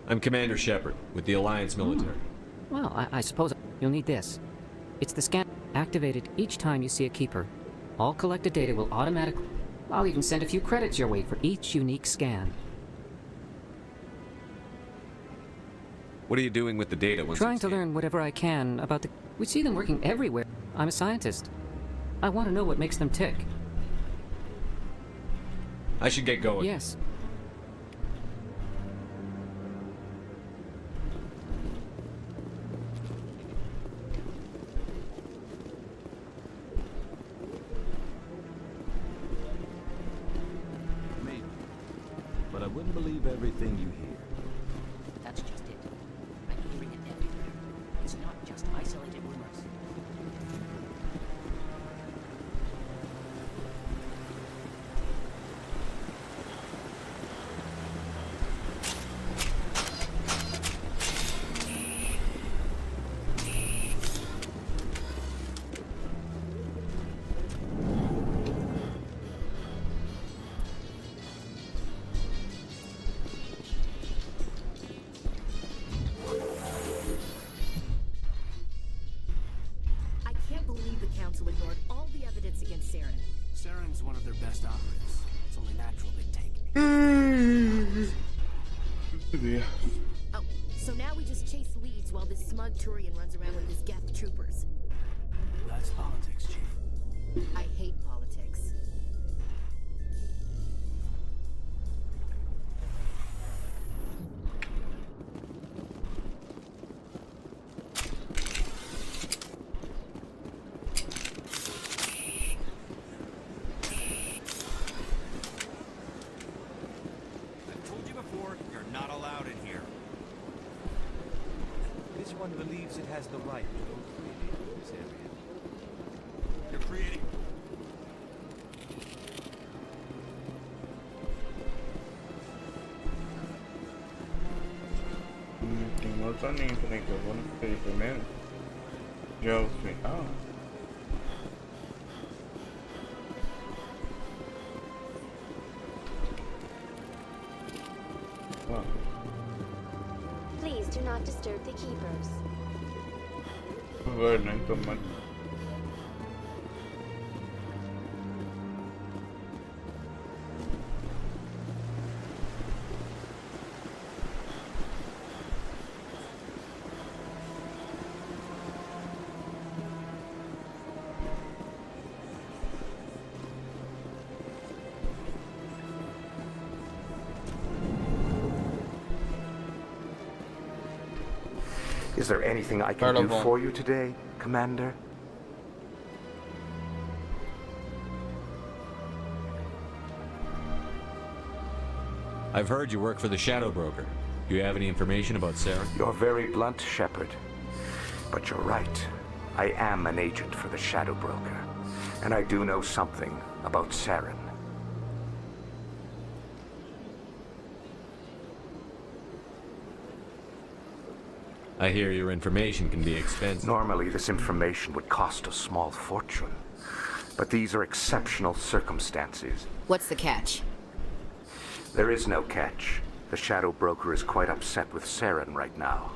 I'm Commander Shepard, with the Alliance military. Well, I suppose you'll need this. It's the scan activated each time you see a Keeper. All collected data will automatically... I'll even send a few credits your way for each unique scan. What are you doing with the data once Trying to learn whatever I can about the... We see them working everywhere. I'm a scientist. I want to know what makes them tick. I should get going. Yes. Maybe. But I wouldn't believe everything you hear. That's just it. I'm hearing it everywhere. It's not just isolated rumors. Ignored all the evidence against Saren. Saren's one of their best operatives. It's only natural they'd take me. Oh, so now we just chase leads while this smug Turian runs around with his Geth troopers. That's politics, Chief. I hate politics. Believes it has the right to go freely in this area. You're creating... Tem outro anime também que eu vou no primeiro. Já o fui. Ah. Please do not disturb the keepers. Por favor, não toma. Is there anything I can do for you today, Commander? I've heard you work for the Shadow Broker. Do you have any information about Saren? You're very blunt, Shepard. But you're right. I am an agent for the Shadow Broker. And I do know something about Saren. I hear your information can be expensive. Normally, this information would cost a small fortune. But these are exceptional circumstances. What's the catch? There is no catch. The Shadow Broker is quite upset with Saren right now.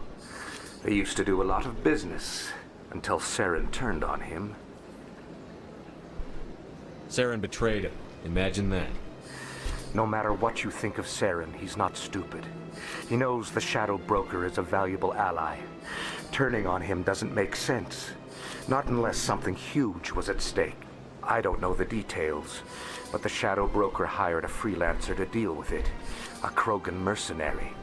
They used to do a lot of business, until Saren turned on him. Saren betrayed him. Imagine that. No matter what you think of Saren, he's not stupid. He knows the Shadow Broker is a valuable ally. Turning on him doesn't make sense. Not unless something huge was at stake. I don't know the details, but the Shadow Broker hired a freelancer to deal with it. A Krogan mercenary.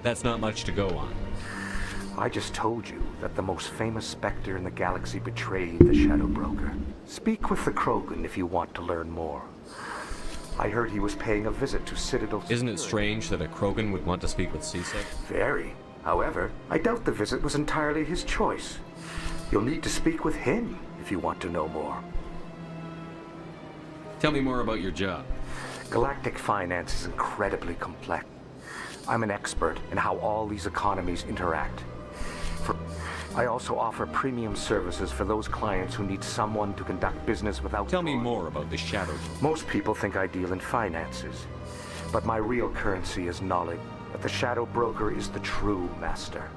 That's not much to go on. I just told you that the most famous Spectre in the galaxy betrayed the Shadow Broker. Speak with the Krogan if you want to learn more. I heard he was paying a visit to Citadel Security. Isn't it strange that a Krogan would want to speak with C-Sec? Very. However, I doubt the visit was entirely his choice. You'll need to speak with him if you want to know more. Tell me more about your job. Galactic finance is incredibly complex. I'm an expert in how all these economies interact. I also offer premium services for those clients who need someone to conduct business without... Tell me more about the Shadow. Most people think I deal in finances, but my real currency is knowledge that the Shadow Broker is the true master.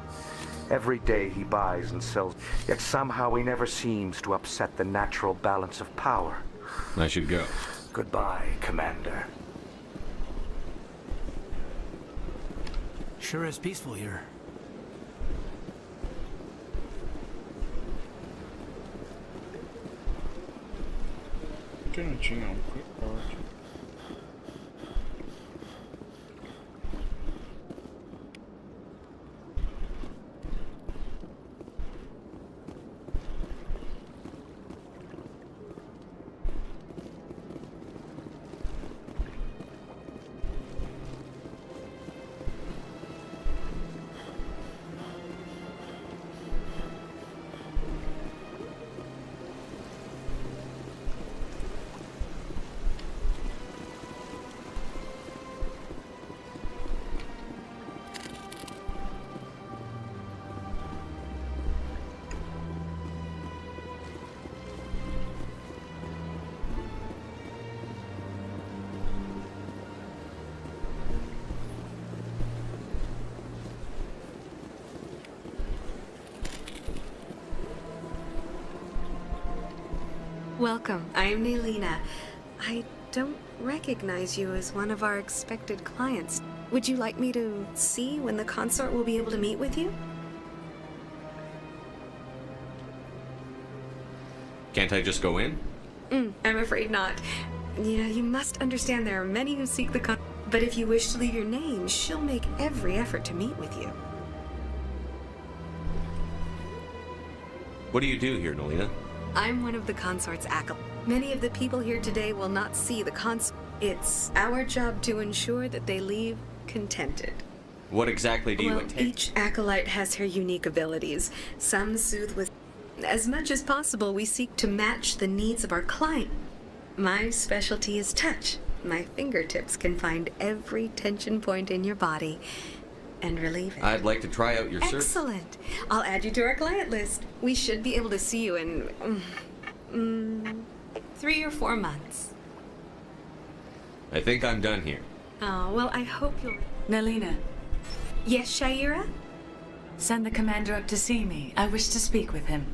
Every day he buys and sells, yet somehow he never seems to upset the natural balance of power. I should go. Goodbye, Commander. Sure is peaceful here. Que não tinha quick part. Welcome. I'm Nelina. I don't recognize you as one of our expected clients. Would you like me to see when the consort will be able to meet with you? Can't I just go in? I'm afraid not. Yeah, you must understand there are many who seek the but if you wish to leave your name, she'll make every effort to meet with you. What do you do here, Nelina? I'm one of the consort's acolytes. Many of the people here today will not see the consort. It's our job to ensure that they leave contented. What exactly do you intend? Each acolyte has her unique abilities. Some soothe with... As much as possible, we seek to match the needs of our client. My specialty is touch. My fingertips can find every tension point in your body and relieve it. I'd like to try out your service. Excellent. I'll add you to our client list. We should be able to see you in 3 or 4 months. I think I'm done here. Oh, well, I hope you'll... Nelina. Yes, Shaira? Send the commander up to see me. I wish to speak with him.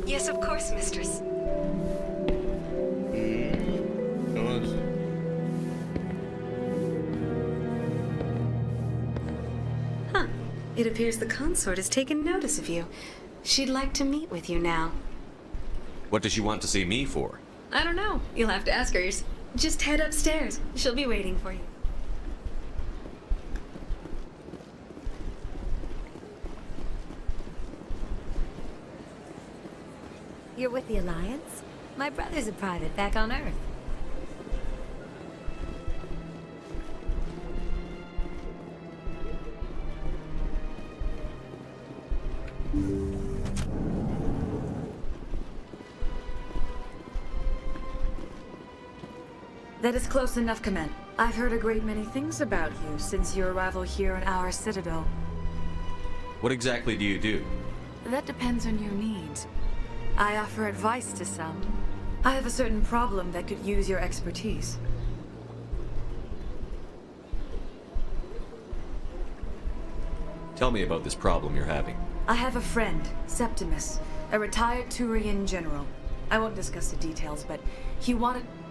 Yes, of course, mistress. Huh. It appears the consort has taken notice of you. She'd like to meet with you now. What does she want to see me for? I don't know. You'll have to ask her. Just head upstairs. She'll be waiting for you. You're with the Alliance? My brother's a private back on Earth. That is close enough, Commander. I've heard a great many things about you since your arrival here in our citadel. What exactly do you do? That depends on your needs. I offer advice to some. I have a certain problem that could use your expertise. Tell me about this problem you're having. I have a friend, Septimus, a retired Turian general. I won't discuss the details, but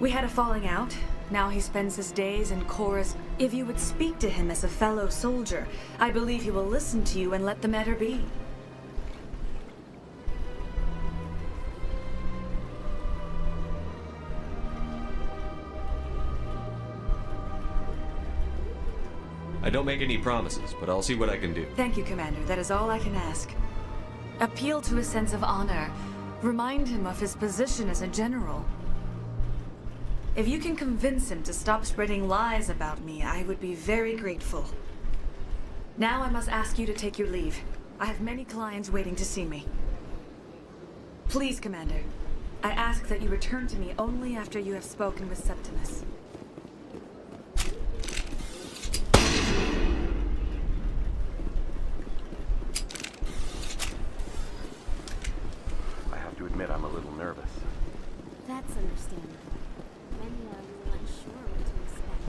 we had a falling out. Now he spends his days in chorus. If you would speak to him as a fellow soldier, I believe he will listen to you and let the matter be. I don't make any promises, but I'll see what I can do. Thank you, Commander. That is all I can ask. Appeal to his sense of honor. Remind him of his position as a general. If you can convince him to stop spreading lies about me, I would be very grateful. Now I must ask you to take your leave. I have many clients waiting to see me. Please, Commander. I ask that you return to me only after you have spoken with Septimus. Admit I'm a little nervous. That's understandable. Many are a little unsure what to expect.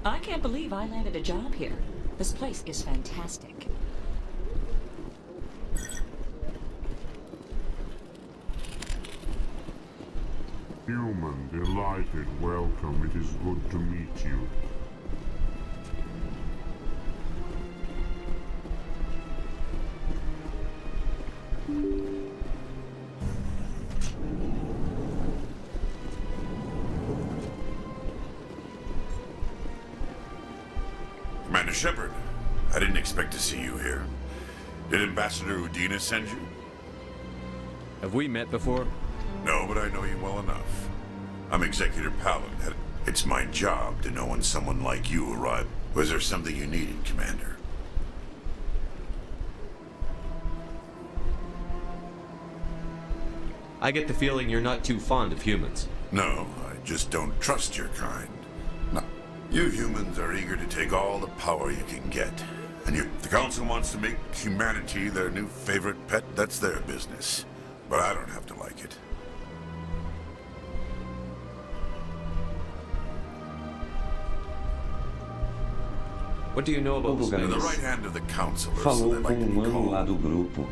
I can't believe I landed a job here. This place is fantastic. Human, delighted, welcome. It is good to meet you. Commander Shepard, I didn't expect to see you here. Did Ambassador Udina send you? Have we met before? No, but I know you well enough. I'm Executor Palin. It's my job to know when someone like you arrived. Was there something you needed, Commander? I get the feeling you're not too fond of humans. No, I just don't trust your kind. No. You humans are eager to take all the power you can get. And if the Council wants to make humanity their new favorite pet, that's their business. But I don't have to like it. What do you know about the They're the right hand of the Councilors. Falou com humano lá do grupo.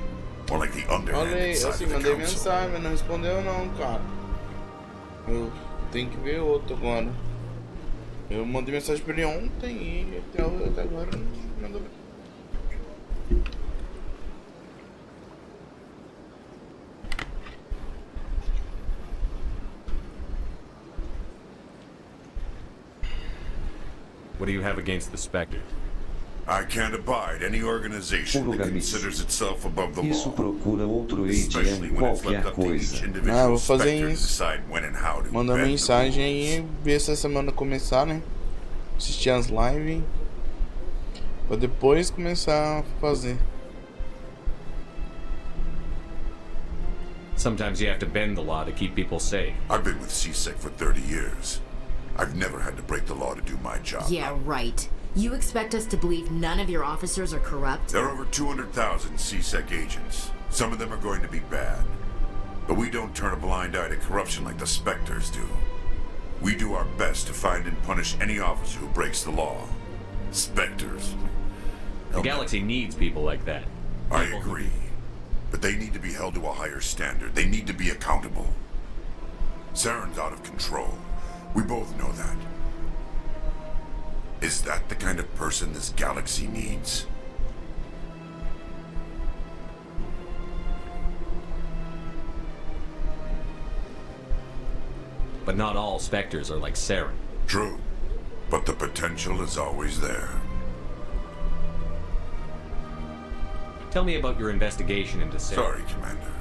Or like the underhanded Olha aí, side assim, of the mandei Council. mensagem, mas não respondeu não, cara. Eu tenho que ver outro agora. Eu mandei mensagem pra ele ontem e até agora não mandou. What do you have against the Spectre? I can't abide any organization that considers itself above the Isso law. procura outro AD Especially em when it's qualquer left up to each coisa. individual vou fazer Spectre to isso. decide when and how to Mandar bend the mensagem aí e ver se a semana começar, né? Assistir as lives. Pra depois começar a fazer. Sometimes you have to bend the law to keep people safe. I've been with CSEC for 30 years. I've never had to break the law to do my job. Yeah, right. You expect us to believe none of your officers are corrupt? There are over 200,000 CSEC agents. Some of them are going to be bad. But we don't turn a blind eye to corruption like the Spectres do. We do our best to find and punish any officer who breaks the law. Spectres. The galaxy needs people like that. I agree. But they need to be held to a higher standard. They need to be accountable. Saren's out of control. We both know that. Is that the kind of person this galaxy needs? But not all Spectres are like Saren. True. But the potential is always there. Tell me about your investigation into Saren. Sorry, Commander.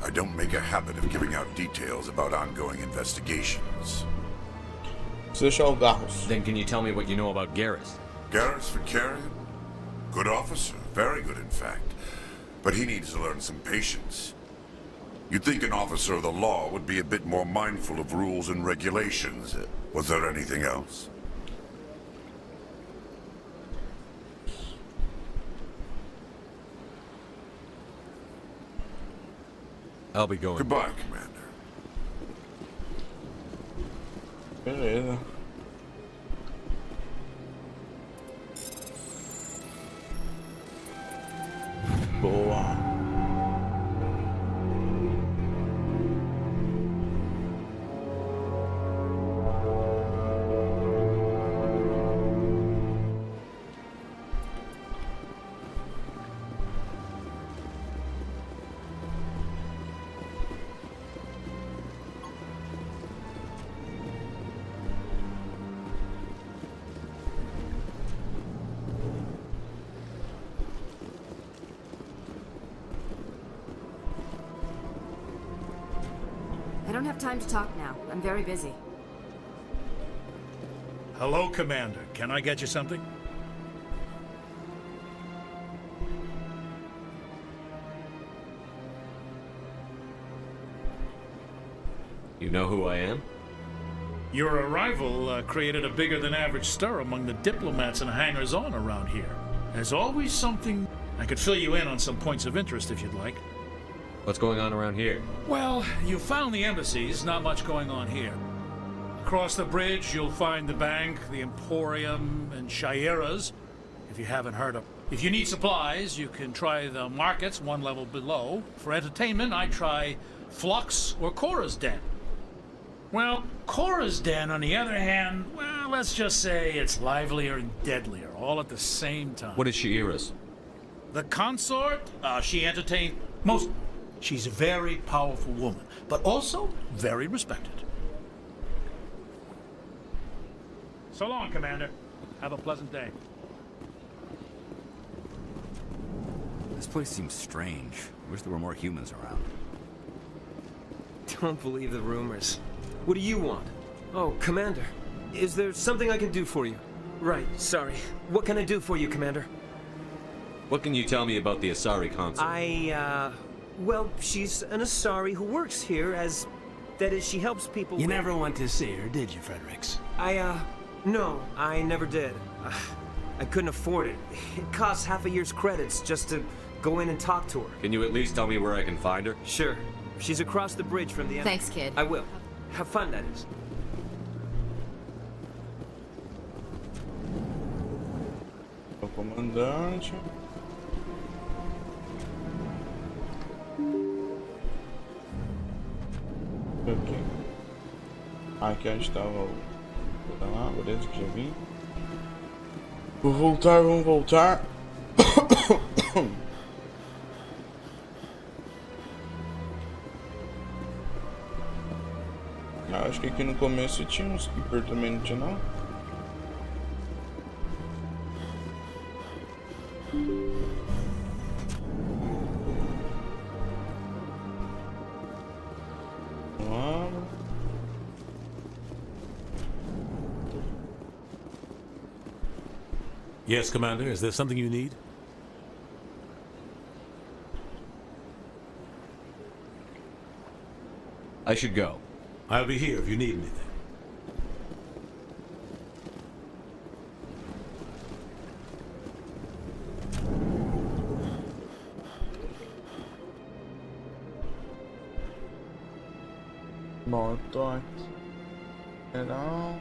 I don't make a habit of giving out details about ongoing investigations. Then can you tell me what you know about Garrus? Garrus Vicarian? Good officer. Very good, in fact. But he needs to learn some patience. You'd think an officer of the law would be a bit more mindful of rules and regulations. Was there anything else? I'll be going. Goodbye, Commander. Beleza. Boa. I don't have time to talk now. I'm very busy. Hello, Commander. Can I get you something? You know who I am? Your arrival created a bigger-than-average stir among the diplomats and hangers-on around here. There's always something... I could fill you in on some points of interest if you'd like. What's going on around here? Well, you found the embassies, not much going on here. Across the bridge, you'll find the bank, the Emporium, and Shira's, if you haven't heard of. If you need supplies, you can try the markets one level below. For entertainment, I try Flux or Cora's Den. Well, Cora's Den, on the other hand, well, let's just say it's livelier and deadlier, all at the same time. What is Shira's? The consort, she entertains most. She's a very powerful woman, but also very respected. So long, Commander. Have a pleasant day. This place seems strange. Wish there were more humans around. Don't believe the rumors. What do you want? Oh, Commander. Is there something I can do for you? Right, sorry. What can I do for you, Commander? What can you tell me about the Asari consort? Well, she's an Asari who works here as... That is, she helps people You never went to see her, did you, Fredericks? No, I never did. I couldn't afford it. It costs half a year's credits just to go in and talk to her. Can you at least tell me where I can find her? Sure. She's across the bridge from the... Thanks, kid. I will. Have fun, that is. O comandante. Ok. Aqui onde estava o... lá, beleza, que já vi. Vou voltar, vamos voltar. Acho que aqui no começo tinha uns skipper também, não tinha não? Yes, Commander. Is there something you need? I should go. I'll be here if you need anything. Bom, eu tô aqui. Geral.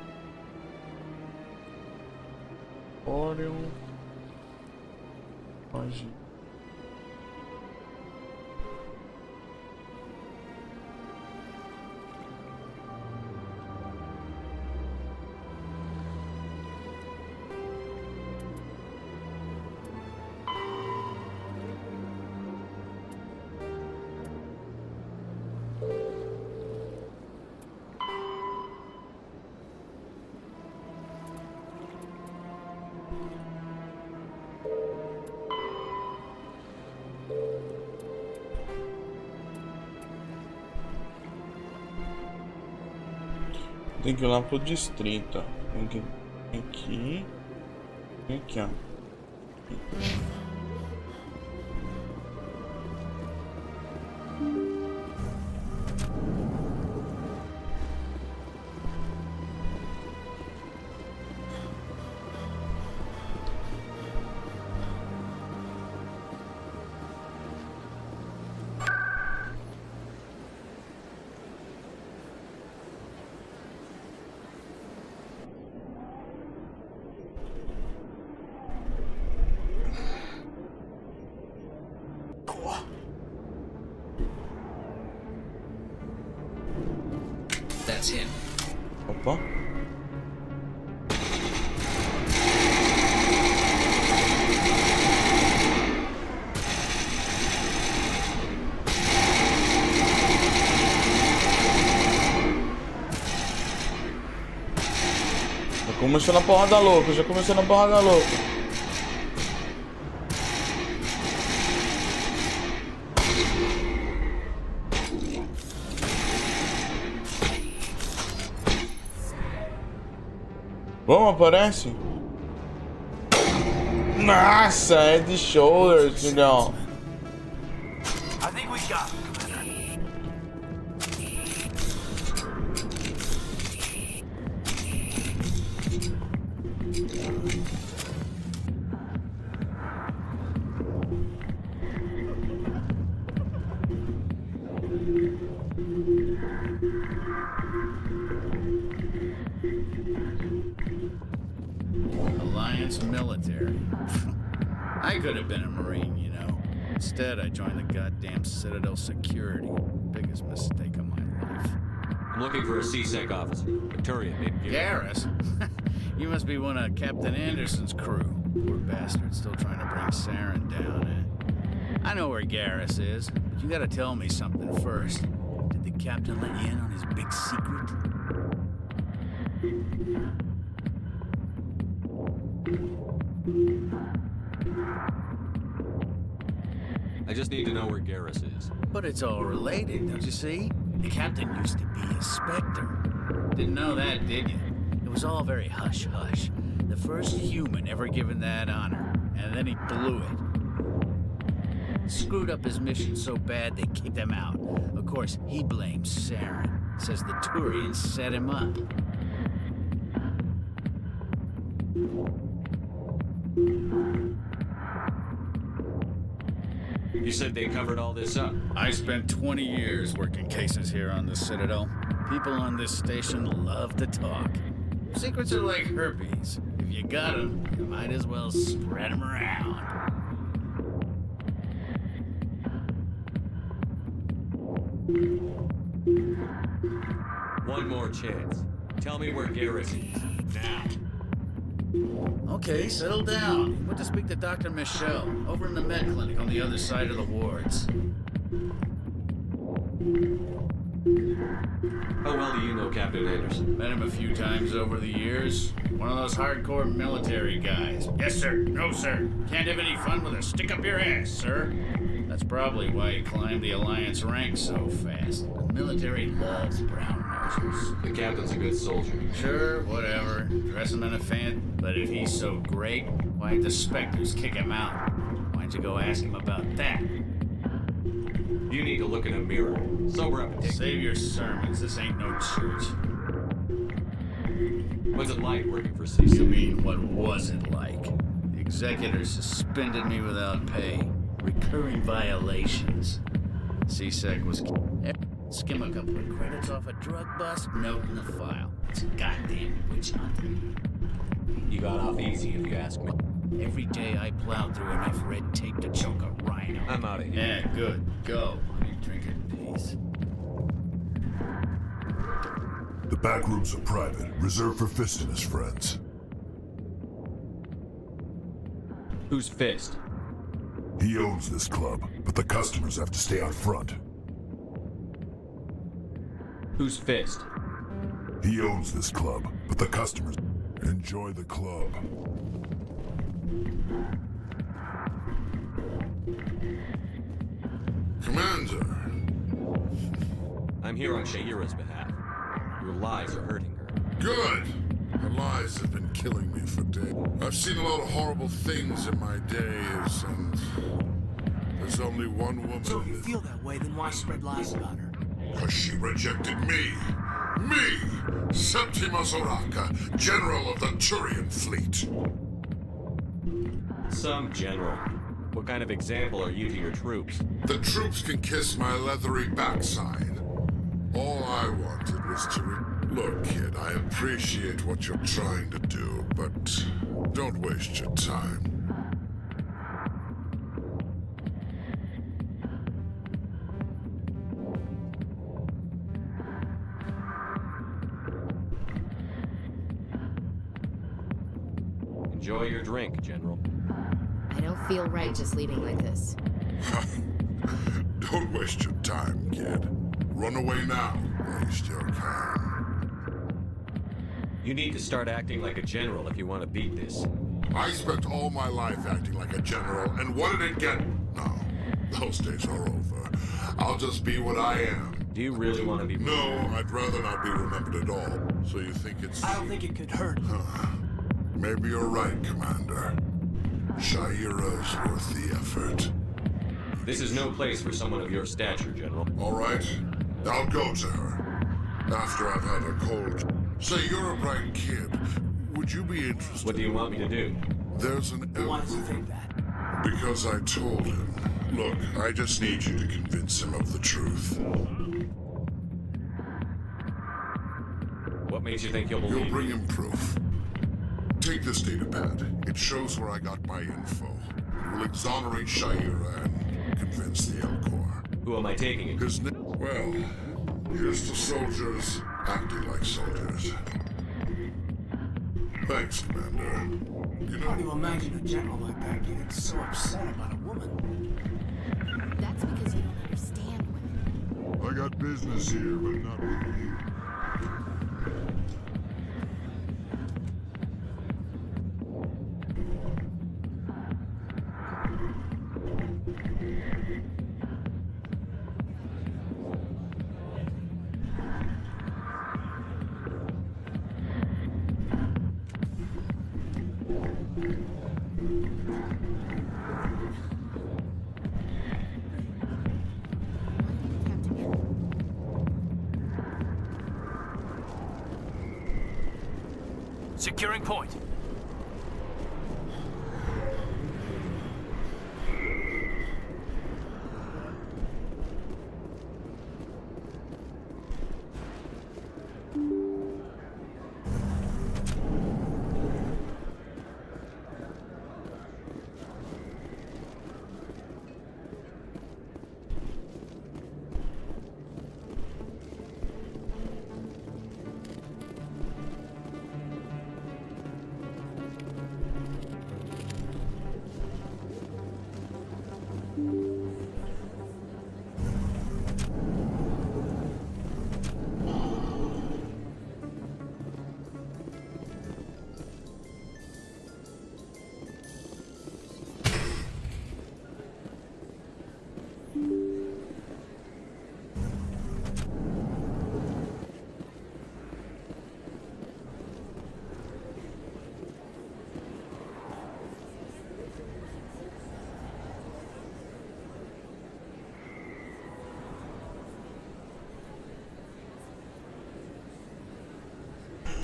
Orion. Pode. Tem que ir lá pro distrito, ó. Tem que ir aqui e aqui, ó. That's him. Opa. Já começou na porrada louca, já começou na porrada louca. Bom, aparece. Nossa, é de shoulders, filhão. I think we got it. could have been a Marine, you know. Instead, I joined the goddamn Citadel security. Biggest mistake of my life. I'm looking for a CSEC officer. Victoria, maybe. Garrus? You must be one of Captain Anderson's crew. Poor bastard, still trying to bring Saren down, eh? I know where Garrus is, but you gotta tell me something first. Did the captain let you in on his big secret? I just need to know where Garrus is. But it's all related, don't you see? The captain used to be a Spectre. Didn't know that, did you? It was all very hush-hush. The first human ever given that honor, and then he blew it. Screwed up his mission so bad they kicked him out. Of course, he blames Saren. Says the Turians set him up. You said they covered all this up. I spent 20 years working cases here on the Citadel. People on this station love to talk. Secrets are like herpes. If you got them, you might as well spread them around. One more chance. Tell me where Garrus is. Now. Okay, settle down. Went to speak to Dr. Michelle, over in the med clinic on the other side of the wards. How well do you know Captain Anderson? Met him a few times over the years. One of those hardcore military guys. Yes, sir. No, sir. Can't have any fun with a stick up your ass, sir. That's probably why he climbed the Alliance ranks so fast. The military loves brown nosers. The captain's a good soldier. Sure, whatever. Dress him in a fan. But if he's so great, why'd the Spectres kick him out? Why'd you go ask him about that? You need to look in a mirror. Sober up and take. Save your sermons. This ain't no church. What's it like working for CSEC? You mean, what was it like? The executors suspended me without pay. Recurring violations. CSEC was... Skim a couple of credits off a drug bust, note in the file. It's a goddamn witch hunt. You got off easy, if you ask me. Every day I plowed through enough red tape to choke a rhino. I'm out of here. Yeah, good. Go. Let me drink in peace. The back rooms are private, reserved for Fist and his friends. Who's Fist? He owns this club, but the customers have to stay out front. Who's Fist? He owns this club, but the customers enjoy the club. Commander! I'm here on Sha'ira's behalf. Your lies are hurting her. Good! Her lies have been killing me for days. I've seen a lot of horrible things in my days, and there's only one woman. So if you feel that way, then why spread lies about her? Because she rejected me! Me! Septimus Oraka, General of the Turian Fleet! Some general. What kind of example are you to your troops? The troops can kiss my leathery backside. All I wanted was to Look, kid, I appreciate what you're trying to do, but don't waste your time. Enjoy your drink, General. I don't feel right just leaving like this. Don't waste your time, kid. Run away now, waste your time. You need to start acting like a general if you want to beat this. I spent all my life acting like a general, and what did it get? No, those days are over. I'll just be what I am. Do you really want to be... No, I'd rather not be remembered at all. So you think it's... I don't think it could hurt. Maybe you're right, Commander. Sha'ira's worth the effort. This is no place for someone of your stature, General. All right, I'll go to her. After I've had a cold... Say, you're a bright kid. Would you be interested? What do you want me to do? There's an... Why does he think that? Because I told him. Look, I just need you to convince him of the truth. What makes you think he'll believe? You'll bring him proof. Take this datapad. It shows where I got my info. will exonerate Shaira and convince the Elcor. Who am I taking it? His name? Well, here's to soldiers acting like soldiers. Thanks, Commander. You know, How do you imagine a general like that getting so upset about a woman? That's because you don't understand women. I got business here, but not with you. Securing point.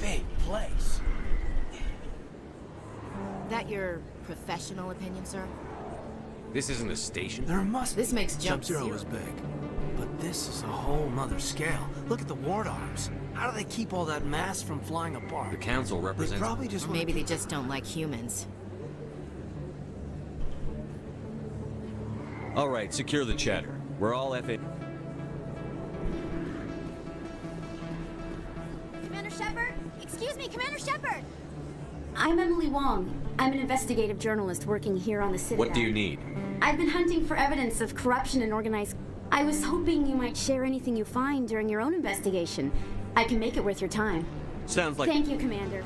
Big place. That your professional opinion, sir? This isn't a station. There must This be. makes jump Zero zero. is big. But this is a whole nother scale. Look at the ward arms. How do they keep all that mass from flying apart? The council They represents... probably just Or maybe they just don't like humans. All right, secure the chatter. We're all FA... Commander Shepard? Excuse me, Commander Shepard! I'm Emily Wong. I'm an investigative journalist working here on the city. What do you need? I've been hunting for evidence of corruption and organized... I was hoping you might share anything you find during your own investigation. I can make it worth your time. Sounds like... Thank you, Commander.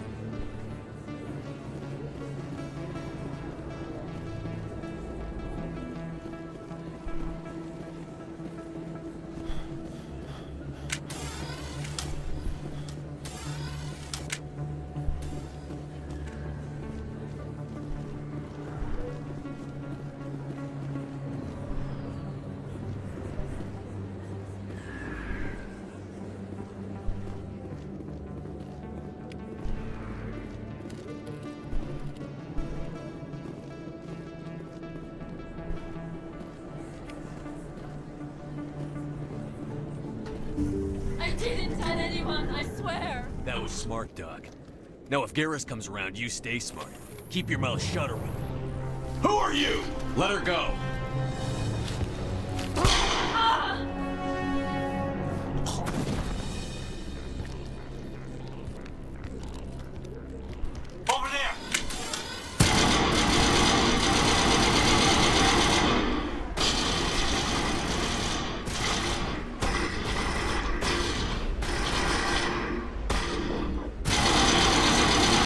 I didn't tell anyone, I swear. That was smart, Doc. Now, if Garrus comes around, you stay smart. Keep your mouth shut, or we... Who are you? Let her go.